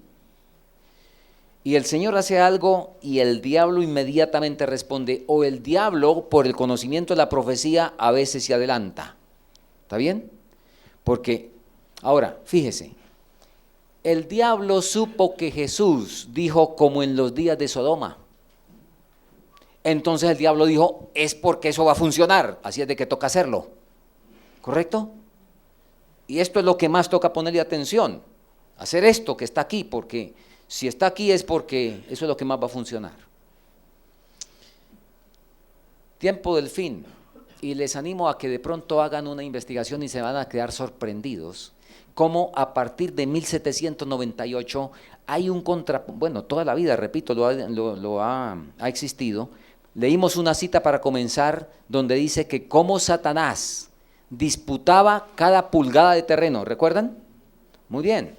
Y el Señor hace algo y el diablo inmediatamente responde, o el diablo, por el conocimiento de la profecía, a veces se adelanta. ¿Está bien? Porque, ahora, fíjese, el diablo supo que Jesús dijo como en los días de Sodoma. Entonces el diablo dijo, es porque eso va a funcionar, así es de que toca hacerlo. ¿Correcto? Y esto es lo que más toca ponerle atención, hacer esto que está aquí, porque si está aquí es porque eso es lo que más va a funcionar. Tiempo del fin, y les animo a que de pronto hagan una investigación y se van a quedar sorprendidos, cómo a partir de 1798 hay un bueno, toda la vida, repito, ha existido. Leímos una cita para comenzar donde dice que cómo Satanás disputaba cada pulgada de terreno, ¿recuerdan? Muy bien.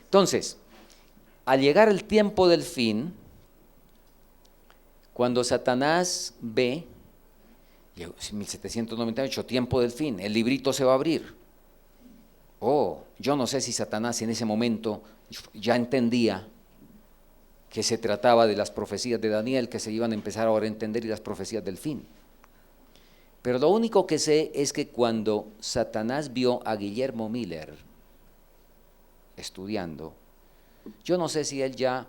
Entonces, al llegar el tiempo del fin, cuando Satanás ve, 1798, tiempo del fin, el librito se va a abrir. Yo no sé si Satanás en ese momento ya entendía que se trataba de las profecías de Daniel, que se iban a empezar ahora a entender, y las profecías del fin. Pero lo único que sé es que cuando Satanás vio a Guillermo Miller estudiando, yo no sé si él ya,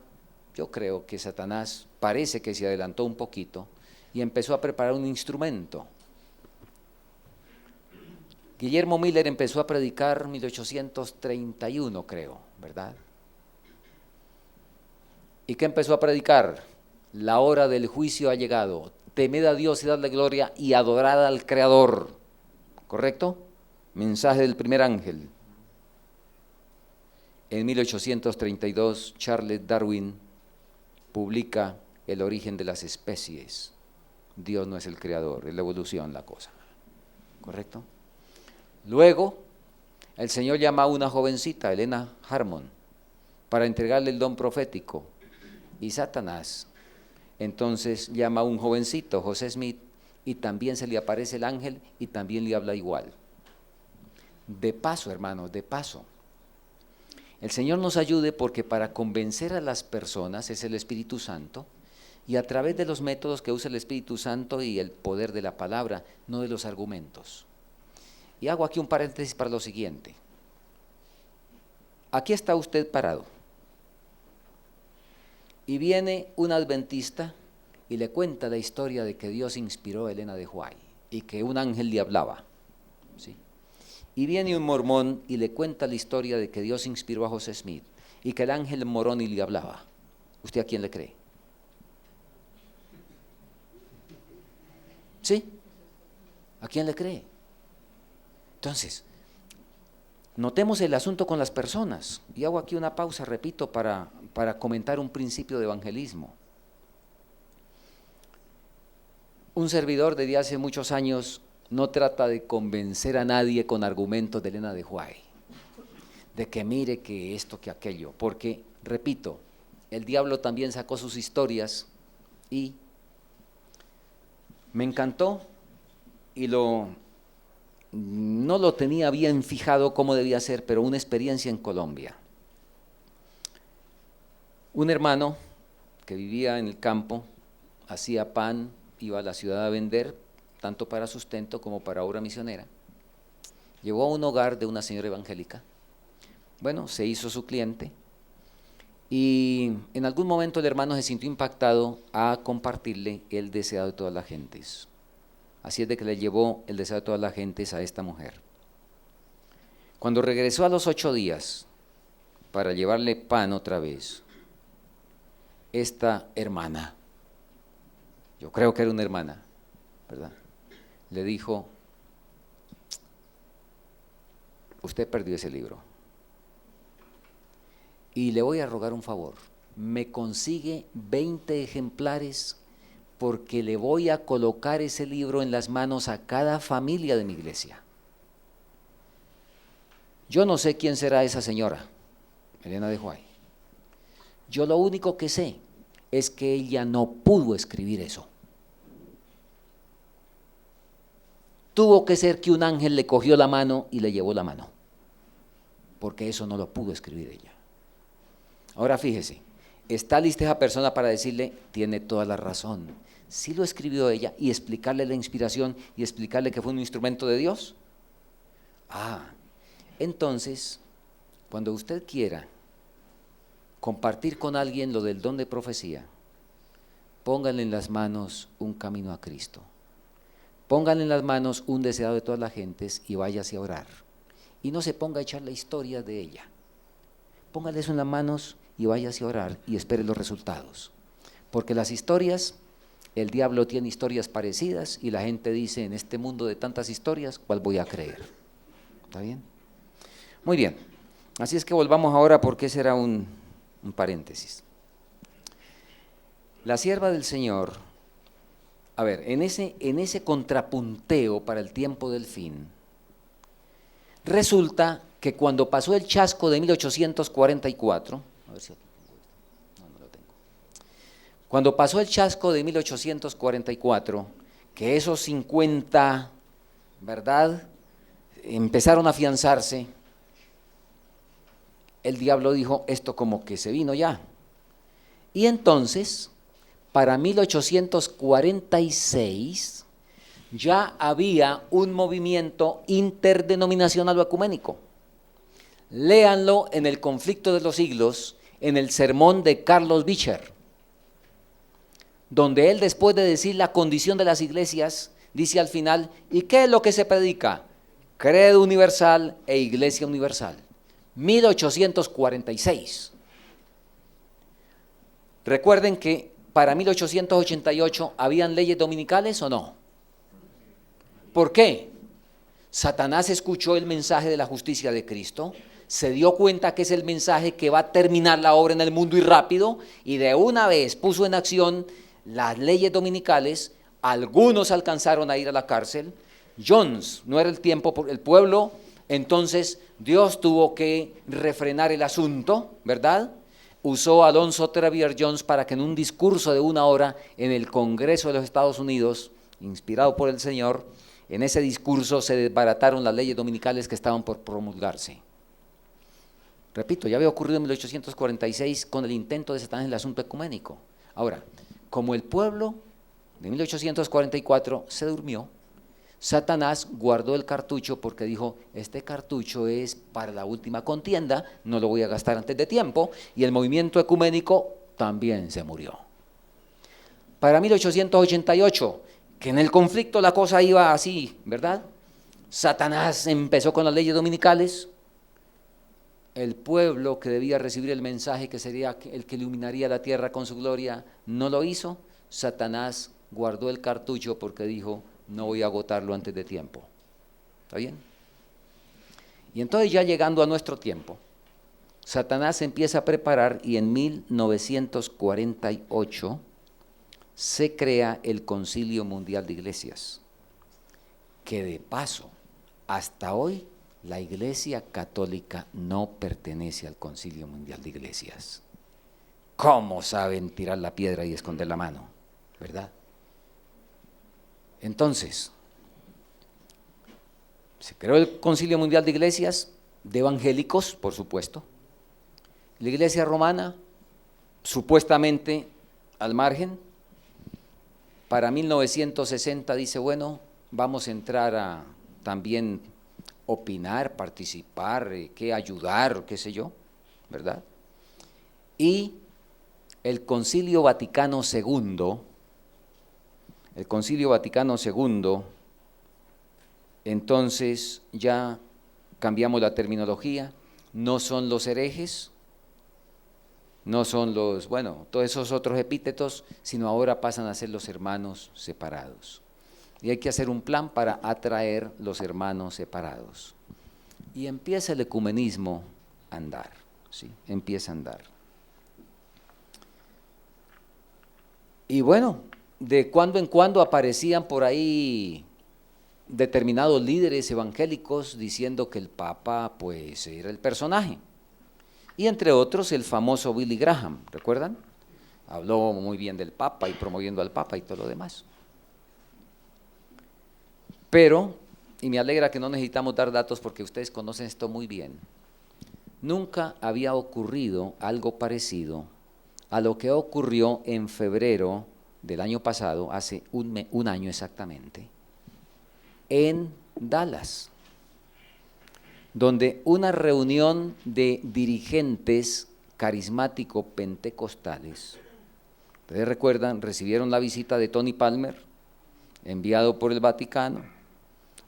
yo creo que Satanás parece que se adelantó un poquito y empezó a preparar un instrumento. Guillermo Miller empezó a predicar en 1831, creo, ¿verdad? ¿Y qué empezó a predicar? La hora del juicio ha llegado. Temed a Dios y dadle gloria y adorad al Creador. ¿Correcto? Mensaje del primer ángel. En 1832, Charles Darwin publica El origen de las especies. Dios no es el creador, es la evolución la cosa. ¿Correcto? Luego, el Señor llama a una jovencita, Elena Harmon, para entregarle el don profético. Y Satanás entonces llama a un jovencito, José Smith, y también se le aparece el ángel y también le habla igual. De paso, hermanos, de paso. El Señor nos ayude porque para convencer a las personas es el Espíritu Santo, y a través de los métodos que usa el Espíritu Santo y el poder de la palabra, no de los argumentos. Y hago aquí un paréntesis para lo siguiente. Aquí está usted parado. Y viene un adventista y le cuenta la historia de que Dios inspiró a Elena de White y que un ángel le hablaba. ¿Sí? Y viene un mormón y le cuenta la historia de que Dios inspiró a José Smith y que el ángel Moroni le hablaba. ¿Usted a quién le cree? ¿Sí? ¿A quién le cree? Entonces, notemos el asunto con las personas. Y hago aquí una pausa, repito, para comentar un principio de evangelismo. Un servidor desde hace muchos años no trata de convencer a nadie con argumentos de Elena de White, de que mire que esto, que aquello, porque, repito, el diablo también sacó sus historias y me encantó y no lo tenía bien fijado cómo debía ser, pero una experiencia en Colombia. Un hermano que vivía en el campo, hacía pan, iba a la ciudad a vender, tanto para sustento como para obra misionera. Llegó a un hogar de una señora evangélica. Bueno, se hizo su cliente y en algún momento el hermano se sintió impactado a compartirle el deseo de todas las gentes. Así es de que le llevó el deseo de todas las gentes a esta mujer. Cuando regresó a los 8 días para llevarle pan otra vez, esta hermana, yo creo que era una hermana, ¿verdad?, le dijo: usted perdió ese libro y le voy a rogar un favor, me consigue 20 ejemplares porque le voy a colocar ese libro en las manos a cada familia de mi iglesia. Yo no sé quién será esa señora, Elena de White. Yo lo único que sé es que ella no pudo escribir eso. Tuvo que ser que un ángel le cogió la mano y le llevó la mano, porque eso no lo pudo escribir ella. Ahora fíjese, ¿está lista esa persona para decirle: tiene toda la razón, sí lo escribió ella, y explicarle la inspiración y explicarle que fue un instrumento de Dios? Entonces, cuando usted quiera compartir con alguien lo del don de profecía, póngale en las manos un camino a Cristo. Póngale en las manos un deseado de todas las gentes y váyase a orar. Y no se ponga a echar la historia de ella. Póngale eso en las manos y váyase a orar y espere los resultados. Porque las historias, el diablo tiene historias parecidas y la gente dice: en este mundo de tantas historias, ¿cuál voy a creer? ¿Está bien? Muy bien. Así es que volvamos ahora, porque ese era un paréntesis. La sierva del Señor, a ver, en ese contrapunteo para el tiempo del fin, resulta que cuando pasó el chasco de 1844, a ver si aquí tengo esto, no lo tengo. Cuando pasó el chasco de 1844, que esos 50, ¿verdad?, empezaron a afianzarse, el diablo dijo: esto como que se vino ya. Y entonces, para 1846, ya había un movimiento interdenominacional o ecuménico. Léanlo en El conflicto de los siglos, en el sermón de Carlos Bicher, donde él, después de decir la condición de las iglesias, dice al final: ¿y qué es lo que se predica? Credo universal e iglesia universal. 1846. Recuerden que para 1888 ¿habían leyes dominicales o no? ¿Por qué? Satanás escuchó el mensaje de la justicia de Cristo, se dio cuenta que es el mensaje que va a terminar la obra en el mundo y rápido, y de una vez puso en acción las leyes dominicales. Algunos alcanzaron a ir a la cárcel, Jones, no era el tiempo, el pueblo, entonces Dios tuvo que refrenar el asunto, ¿verdad? Usó a Alonzo Trevier Jones para que en un discurso de 1 hora en el Congreso de los Estados Unidos, inspirado por el Señor, en ese discurso se desbarataron las leyes dominicales que estaban por promulgarse. Repito, ya había ocurrido en 1846 con el intento de Satanás en el asunto ecuménico. Ahora, como el pueblo de 1844 se durmió, Satanás guardó el cartucho porque dijo, este cartucho es para la última contienda, no lo voy a gastar antes de tiempo, y el movimiento ecuménico también se murió. Para 1888, que en el conflicto la cosa iba así, ¿verdad? Satanás empezó con las leyes dominicales, el pueblo que debía recibir el mensaje que sería el que iluminaría la tierra con su gloria, no lo hizo. Satanás guardó el cartucho porque dijo, no voy a agotarlo antes de tiempo. ¿Está bien? Y entonces ya llegando a nuestro tiempo, Satanás empieza a preparar y en 1948 se crea el Concilio Mundial de Iglesias, que de paso, hasta hoy, la Iglesia Católica no pertenece al Concilio Mundial de Iglesias. ¿Cómo saben tirar la piedra y esconder la mano? ¿Verdad? Entonces, se creó el Concilio Mundial de Iglesias, de evangélicos, por supuesto. La Iglesia Romana, supuestamente al margen. Para 1960 dice, bueno, vamos a entrar a también opinar, participar, ayudar, qué sé yo, ¿verdad? Y el Concilio Vaticano II, entonces ya cambiamos la terminología, no son los herejes, no son los, todos esos otros epítetos, sino ahora pasan a ser los hermanos separados. Y hay que hacer un plan para atraer los hermanos separados. Y empieza el ecumenismo a andar, ¿sí? Empieza a andar. Y bueno, de cuando en cuando aparecían por ahí determinados líderes evangélicos diciendo que el Papa pues era el personaje. Y entre otros el famoso Billy Graham, ¿recuerdan? Habló muy bien del Papa y promoviendo al Papa y todo lo demás. Pero, y me alegra que no necesitamos dar datos porque ustedes conocen esto muy bien, nunca había ocurrido algo parecido a lo que ocurrió en febrero del año pasado, hace un año exactamente, en Dallas, donde una reunión de dirigentes carismáticos pentecostales, ustedes recuerdan, recibieron la visita de Tony Palmer, enviado por el Vaticano,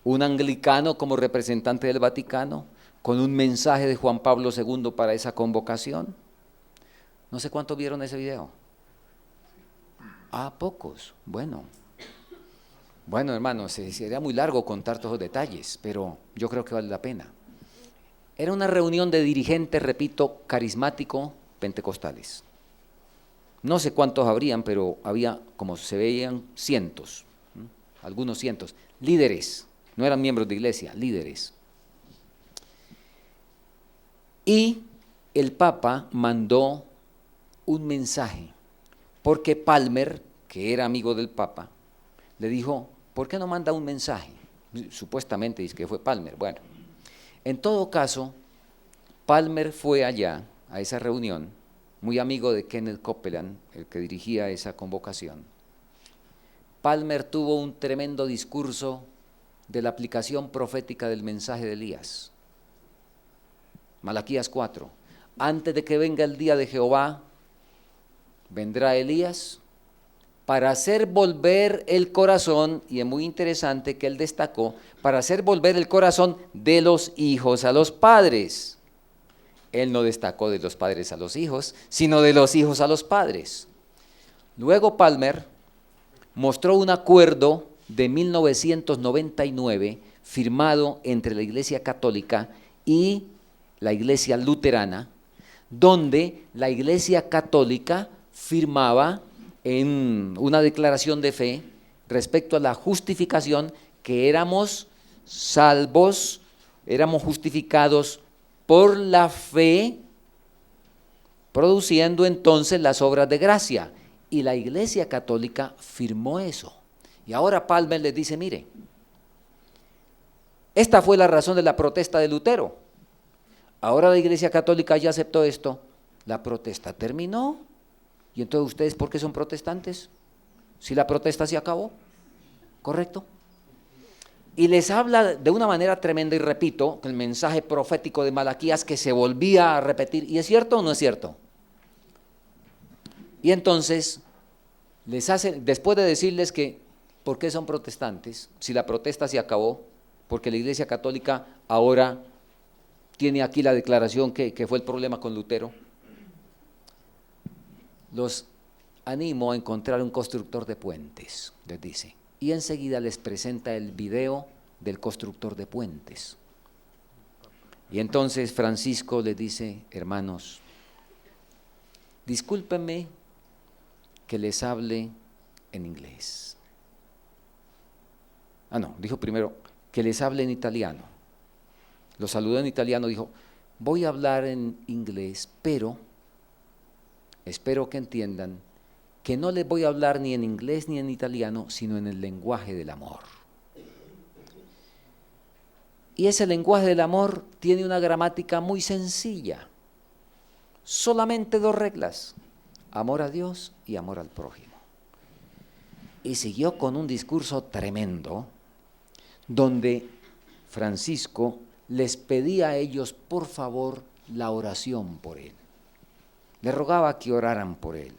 un anglicano como representante del Vaticano, con un mensaje de Juan Pablo II para esa convocación. No sé cuántos vieron ese video. Pocos. Bueno, hermanos, sería muy largo contar todos los detalles, pero yo creo que vale la pena. Era una reunión de dirigentes, repito, carismáticos pentecostales. No sé cuántos habrían, pero había, como se veían, cientos, algunos cientos, líderes. No eran miembros de iglesia, líderes. Y el Papa mandó un mensaje, porque Palmer, que era amigo del Papa, le dijo, ¿por qué no manda un mensaje? Supuestamente dice que fue Palmer. Bueno, en todo caso, Palmer fue allá, a esa reunión, muy amigo de Kenneth Copeland, el que dirigía esa convocación. Palmer tuvo un tremendo discurso de la aplicación profética del mensaje de Elías. Malaquías 4. Antes de que venga el día de Jehová, vendrá Elías para hacer volver el corazón, y es muy interesante que él destacó, para hacer volver el corazón de los hijos a los padres. Él no destacó de los padres a los hijos, sino de los hijos a los padres. Luego Palmer mostró un acuerdo de 1999 firmado entre la Iglesia Católica y la Iglesia Luterana, donde la Iglesia Católica firmaba en una declaración de fe respecto a la justificación que éramos salvos, éramos justificados por la fe, produciendo entonces las obras de gracia. Y la Iglesia Católica firmó eso. Y ahora Palmer les dice, mire, esta fue la razón de la protesta de Lutero. Ahora la Iglesia Católica ya aceptó esto, la protesta terminó. ¿Y entonces ustedes por qué son protestantes? Si la protesta se acabó, ¿correcto? Y les habla de una manera tremenda, y repito, el mensaje profético de Malaquías que se volvía a repetir. ¿Y es cierto o no es cierto? Y entonces, les hace, después de decirles que, ¿por qué son protestantes? Si la protesta se acabó, porque la Iglesia Católica ahora tiene aquí la declaración que fue el problema con Lutero. Los animo a encontrar un constructor de puentes, les dice. Y enseguida les presenta el video del constructor de puentes. Y entonces Francisco les dice, hermanos, discúlpenme que les hable en inglés. Dijo primero, que les hable en italiano. Lo saludó en italiano, dijo, voy a hablar en inglés, pero espero que entiendan que no les voy a hablar ni en inglés ni en italiano, sino en el lenguaje del amor. Y ese lenguaje del amor tiene una gramática muy sencilla, solamente 2 reglas, amor a Dios y amor al prójimo. Y siguió con un discurso tremendo, donde Francisco les pedía a ellos, por favor, la oración por él. Les rogaba que oraran por él.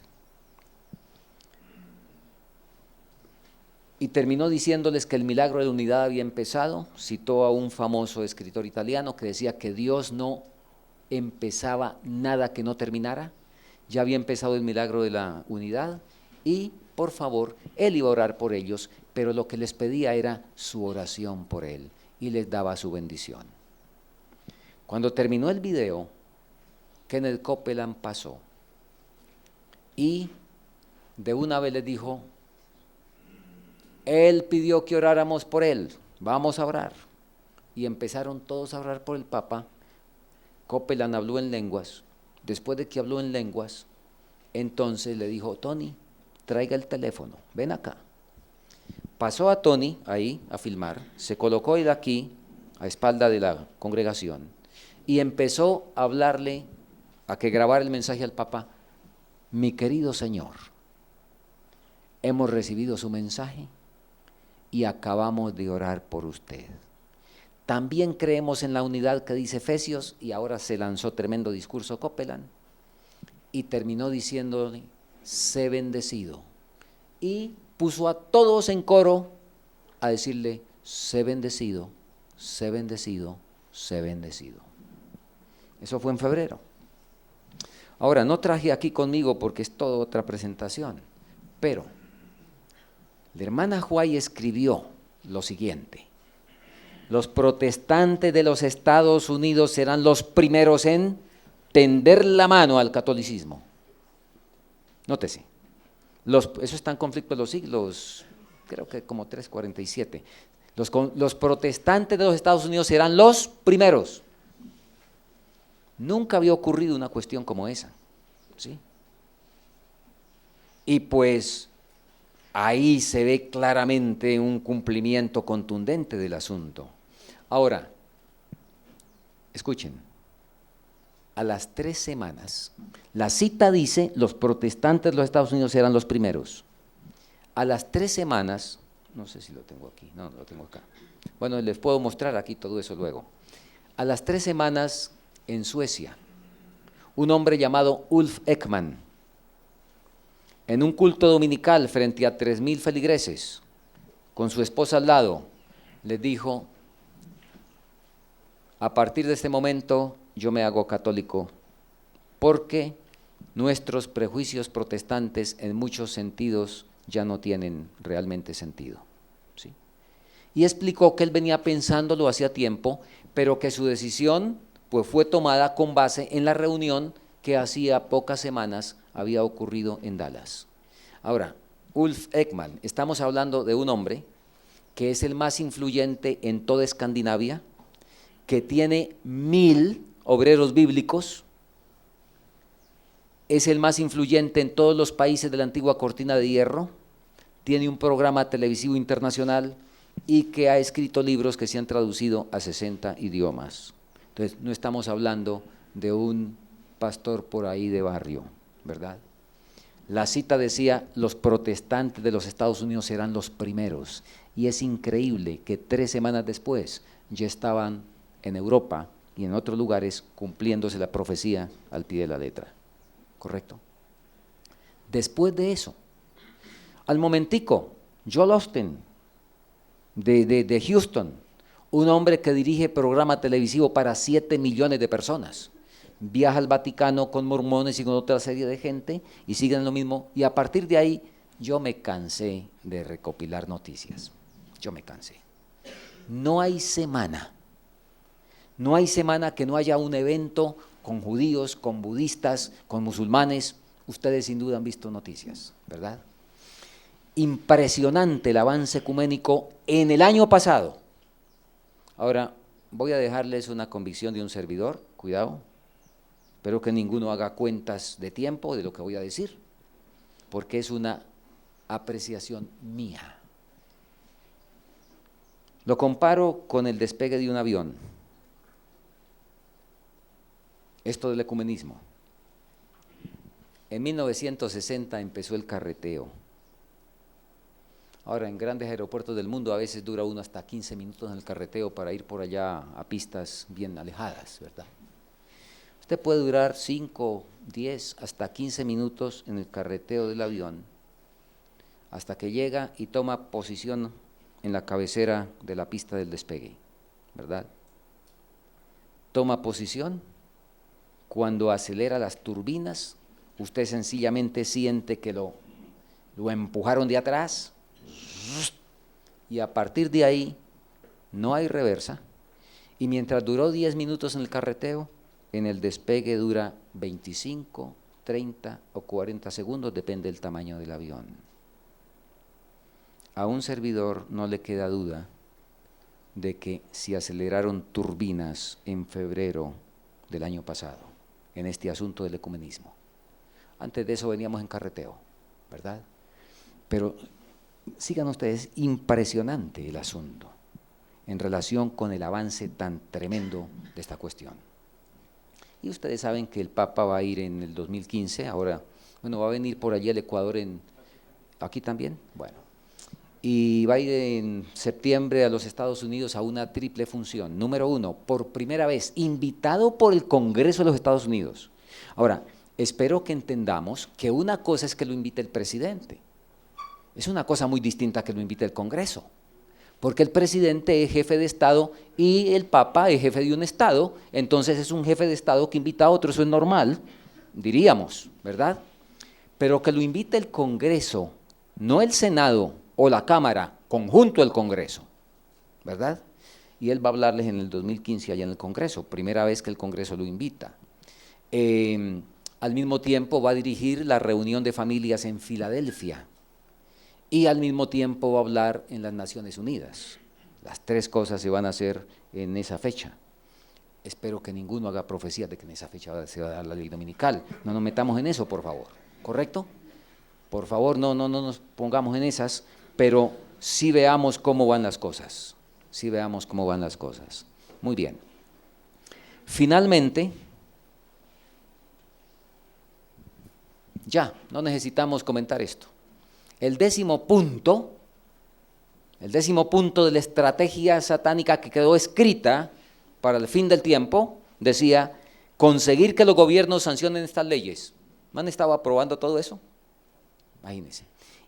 Y terminó diciéndoles que el milagro de la unidad había empezado. Citó a un famoso escritor italiano que decía que Dios no empezaba nada que no terminara. Ya había empezado el milagro de la unidad y, por favor, él iba a orar por ellos, pero lo que les pedía era su oración por él y les daba su bendición. Cuando terminó el video, Kenneth Copeland pasó y de una vez les dijo, él pidió que oráramos por él, vamos a orar. Y empezaron todos a orar por el Papa. Copeland habló en lenguas. Después de que habló en lenguas, entonces le dijo, Tony, traiga el teléfono, ven acá. Pasó a Tony ahí a filmar, se colocó él aquí, a espalda de la congregación, y empezó a hablarle, a que grabara el mensaje al Papa. Mi querido Señor, hemos recibido su mensaje y acabamos de orar por usted. También creemos en la unidad que dice Efesios, y ahora se lanzó tremendo discurso Copeland, y terminó diciéndole, sé bendecido. Y puso a todos en coro a decirle, sé bendecido, sé bendecido, sé bendecido. Eso fue en febrero. Ahora, no traje aquí conmigo porque es toda otra presentación, pero la hermana White escribió lo siguiente: los protestantes de los Estados Unidos serán los primeros en tender la mano al catolicismo. Nótese, eso está en conflicto de los siglos, creo que como 347. Los protestantes de los Estados Unidos serán los primeros. Nunca había ocurrido una cuestión como esa, ¿sí? Y pues ahí se ve claramente un cumplimiento contundente del asunto. Ahora, escuchen, a las 3 semanas, la cita dice, los protestantes de los Estados Unidos eran los primeros. A las 3 semanas, no sé si lo tengo aquí, no lo tengo acá. Bueno, les puedo mostrar aquí todo eso luego. A las 3 semanas, en Suecia, un hombre llamado Ulf Ekman, en un culto dominical frente a 3,000 feligreses, con su esposa al lado, les dijo, a partir de este momento yo me hago católico, porque nuestros prejuicios protestantes en muchos sentidos ya no tienen realmente sentido, ¿sí? Y explicó que él venía pensándolo hacía tiempo, pero que su decisión pues fue tomada con base en la reunión que hacía pocas semanas había ocurrido en Dallas. Ahora, Ulf Ekman, estamos hablando de un hombre que es el más influyente en toda Escandinavia, que tiene 1000 obreros bíblicos, es el más influyente en todos los países de la antigua cortina de hierro, tiene un programa televisivo internacional y que ha escrito libros que se han traducido a 60 idiomas. Entonces, no estamos hablando de un pastor por ahí de barrio, ¿verdad? La cita decía, los protestantes de los Estados Unidos serán los primeros, y es increíble que 3 semanas después ya estaban en Europa y en otros lugares cumpliéndose la profecía al pie de la letra, ¿correcto? Después de eso, al momentico, Joel Osteen, de Houston, un hombre que dirige programa televisivo para 7 millones de personas, viaja al Vaticano con mormones y con otra serie de gente y siguen lo mismo, y a partir de ahí yo me cansé de recopilar noticias, yo me cansé. No hay semana que no haya un evento con judíos, con budistas, con musulmanes. Ustedes sin duda han visto noticias, ¿verdad? Impresionante el avance ecuménico en el año pasado. Ahora, voy a dejarles una convicción de un servidor, cuidado, espero que ninguno haga cuentas de tiempo de lo que voy a decir, porque es una apreciación mía. Lo comparo con el despegue de un avión. Esto del ecumenismo. En 1960 empezó el carreteo. Ahora, en grandes aeropuertos del mundo a veces dura uno hasta 15 minutos en el carreteo para ir por allá a pistas bien alejadas, ¿verdad? Usted puede durar 5, 10, hasta 15 minutos en el carreteo del avión, hasta que llega y toma posición en la cabecera de la pista del despegue, ¿verdad? Toma posición, cuando acelera las turbinas, usted sencillamente siente que lo empujaron de atrás, y a partir de ahí no hay reversa, y mientras duró 10 minutos en el carreteo, en el despegue dura 25, 30 o 40 segundos, depende del tamaño del avión. A un servidor no le queda duda de que si aceleraron turbinas en febrero del año pasado, en este asunto del ecumenismo. Antes de eso veníamos en carreteo, ¿verdad? Pero sigan ustedes, impresionante el asunto en relación con el avance tan tremendo de esta cuestión. Y ustedes saben que el Papa va a ir en el 2015, ahora, bueno, va a venir por allí al Ecuador, aquí también, bueno, y va a ir en septiembre a los Estados Unidos a una triple función. Número 1, por primera vez, invitado por el Congreso de los Estados Unidos. Ahora, espero que entendamos que una cosa es que lo invite el presidente, es una cosa muy distinta que lo invite el Congreso, porque el presidente es jefe de Estado y el Papa es jefe de un Estado, entonces es un jefe de Estado que invita a otro, eso es normal, diríamos, ¿verdad? Pero que lo invite el Congreso, no el Senado o la Cámara, conjunto el Congreso, ¿verdad? Y él va a hablarles en el 2015 allá en el Congreso, primera vez que el Congreso lo invita. Al mismo tiempo va a dirigir la reunión de familias en Filadelfia, y al mismo tiempo va a hablar en las Naciones Unidas. Las 3 cosas se van a hacer en esa fecha. Espero que ninguno haga profecía de que en esa fecha se va a dar la ley dominical. No nos metamos en eso, por favor. ¿Correcto? Por favor, no nos pongamos en esas, pero sí veamos cómo van las cosas. Sí veamos cómo van las cosas. Muy bien. Finalmente, ya, no necesitamos comentar esto. El décimo punto de la estrategia satánica que quedó escrita para el fin del tiempo, decía, conseguir que los gobiernos sancionen estas leyes. ¿No han estado aprobando todo eso? Imagínense.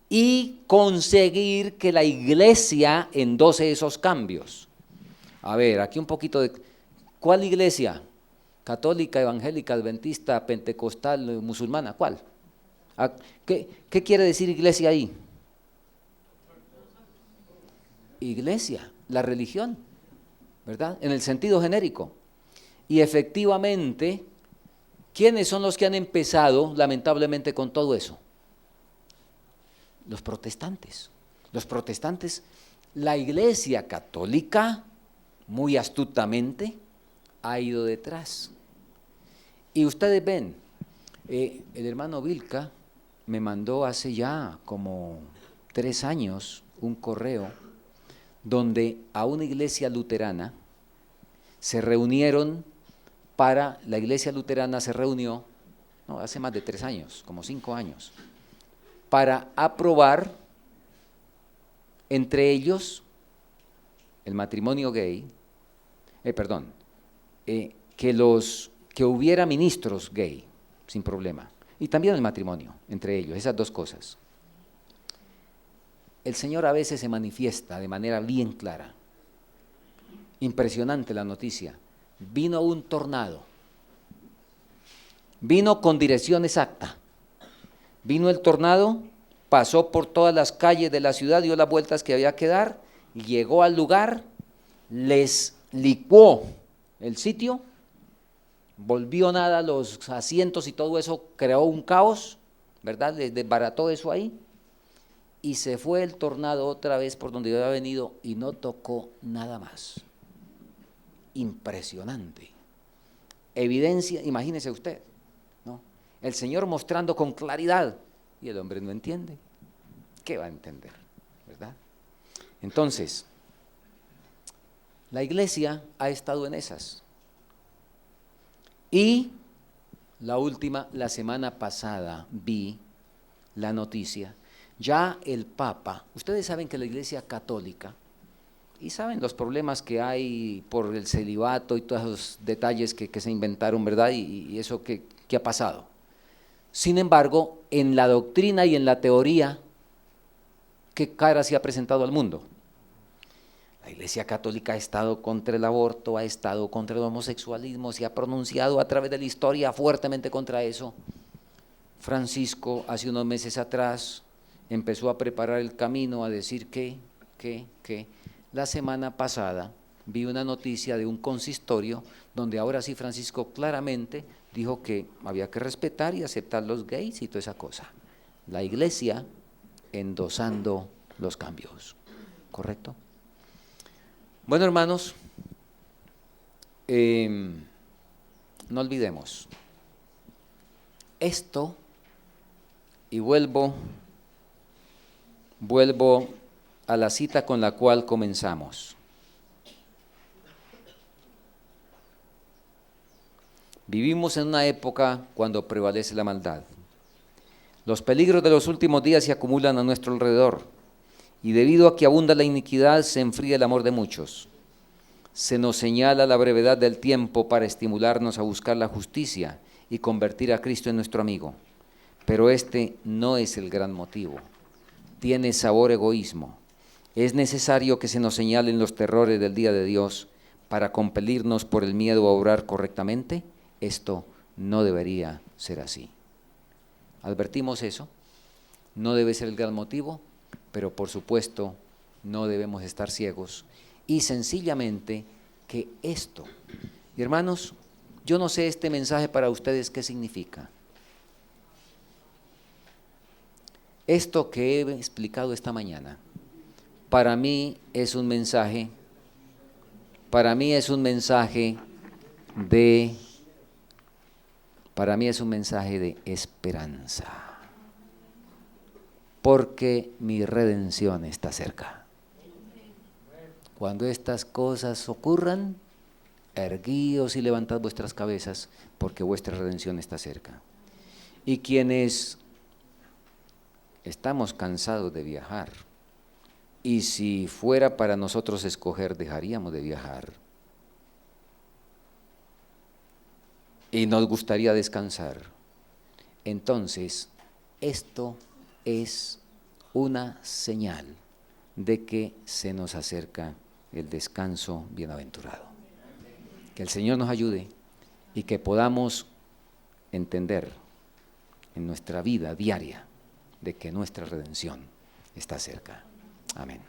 Y conseguir que la iglesia endose esos cambios. A ver, aquí un poquito de... ¿Cuál iglesia? ¿Católica, evangélica, adventista, pentecostal, musulmana? ¿Cuál? ¿Qué quiere decir iglesia ahí? Iglesia, la religión, ¿verdad? En el sentido genérico. Y efectivamente, ¿quiénes son los que han empezado, lamentablemente, con todo eso? Los protestantes. Los protestantes La Iglesia Católica, muy astutamente, ha ido detrás. Y ustedes ven, el hermano Vilca me mandó hace ya como 3 años un correo donde a una iglesia luterana se reunieron la iglesia luterana se reunió, no, hace más de 3 años, como 5 años, para aprobar entre ellos el matrimonio gay, que hubiera ministros gay, sin problema, y también el matrimonio entre ellos, esas 2 cosas. El Señor a veces se manifiesta de manera bien clara. Impresionante la noticia. Vino un tornado. Vino con dirección exacta. Vino el tornado, pasó por todas las calles de la ciudad, dio las vueltas que había que dar, llegó al lugar, les licuó el sitio, volvió nada los asientos y todo eso, creó un caos, ¿verdad? Les desbarató eso ahí. Y se fue el tornado otra vez por donde había venido y no tocó nada más. Impresionante. Evidencia, imagínese usted, ¿no? El Señor mostrando con claridad y el hombre no entiende. ¿Qué va a entender? ¿Verdad? Entonces, la iglesia ha estado en esas. Y la última, la semana pasada vi la noticia. Ya el Papa, ustedes saben que la Iglesia Católica, y saben los problemas que hay por el celibato y todos esos detalles que se inventaron, ¿verdad? Y eso que ha pasado. Sin embargo, en la doctrina y en la teoría, ¿qué cara se ha presentado al mundo? La Iglesia Católica ha estado contra el aborto, ha estado contra el homosexualismo, se ha pronunciado a través de la historia fuertemente contra eso. Francisco, hace unos meses atrás, empezó a preparar el camino, a decir que. La semana pasada vi una noticia de un consistorio donde ahora sí Francisco claramente dijo que había que respetar y aceptar los gays y toda esa cosa. La iglesia endosando los cambios, ¿correcto? Bueno, hermanos, no olvidemos esto y vuelvo a la cita con la cual comenzamos. Vivimos en una época cuando prevalece la maldad. Los peligros de los últimos días se acumulan a nuestro alrededor y debido a que abunda la iniquidad se enfría el amor de muchos. Se nos señala la brevedad del tiempo para estimularnos a buscar la justicia y convertir a Cristo en nuestro amigo. Pero este no es el gran motivo. Tiene sabor egoísmo. Es necesario que se nos señalen los terrores del día de Dios para compelirnos por el miedo a obrar correctamente. Esto no debería ser así. Advertimos eso. No debe ser el gran motivo, pero por supuesto no debemos estar ciegos. Y sencillamente que esto, y hermanos, yo no sé este mensaje para ustedes qué significa. Esto que he explicado esta mañana, para mí es un mensaje de esperanza, porque mi redención está cerca. Cuando estas cosas ocurran, erguíos y levantad vuestras cabezas, porque vuestra redención está cerca. Y quienes estamos cansados de viajar, y si fuera para nosotros escoger, dejaríamos de viajar, y nos gustaría descansar, entonces esto es una señal de que se nos acerca el descanso bienaventurado. Que el Señor nos ayude y que podamos entender en nuestra vida diaria de que nuestra redención está cerca. Amén.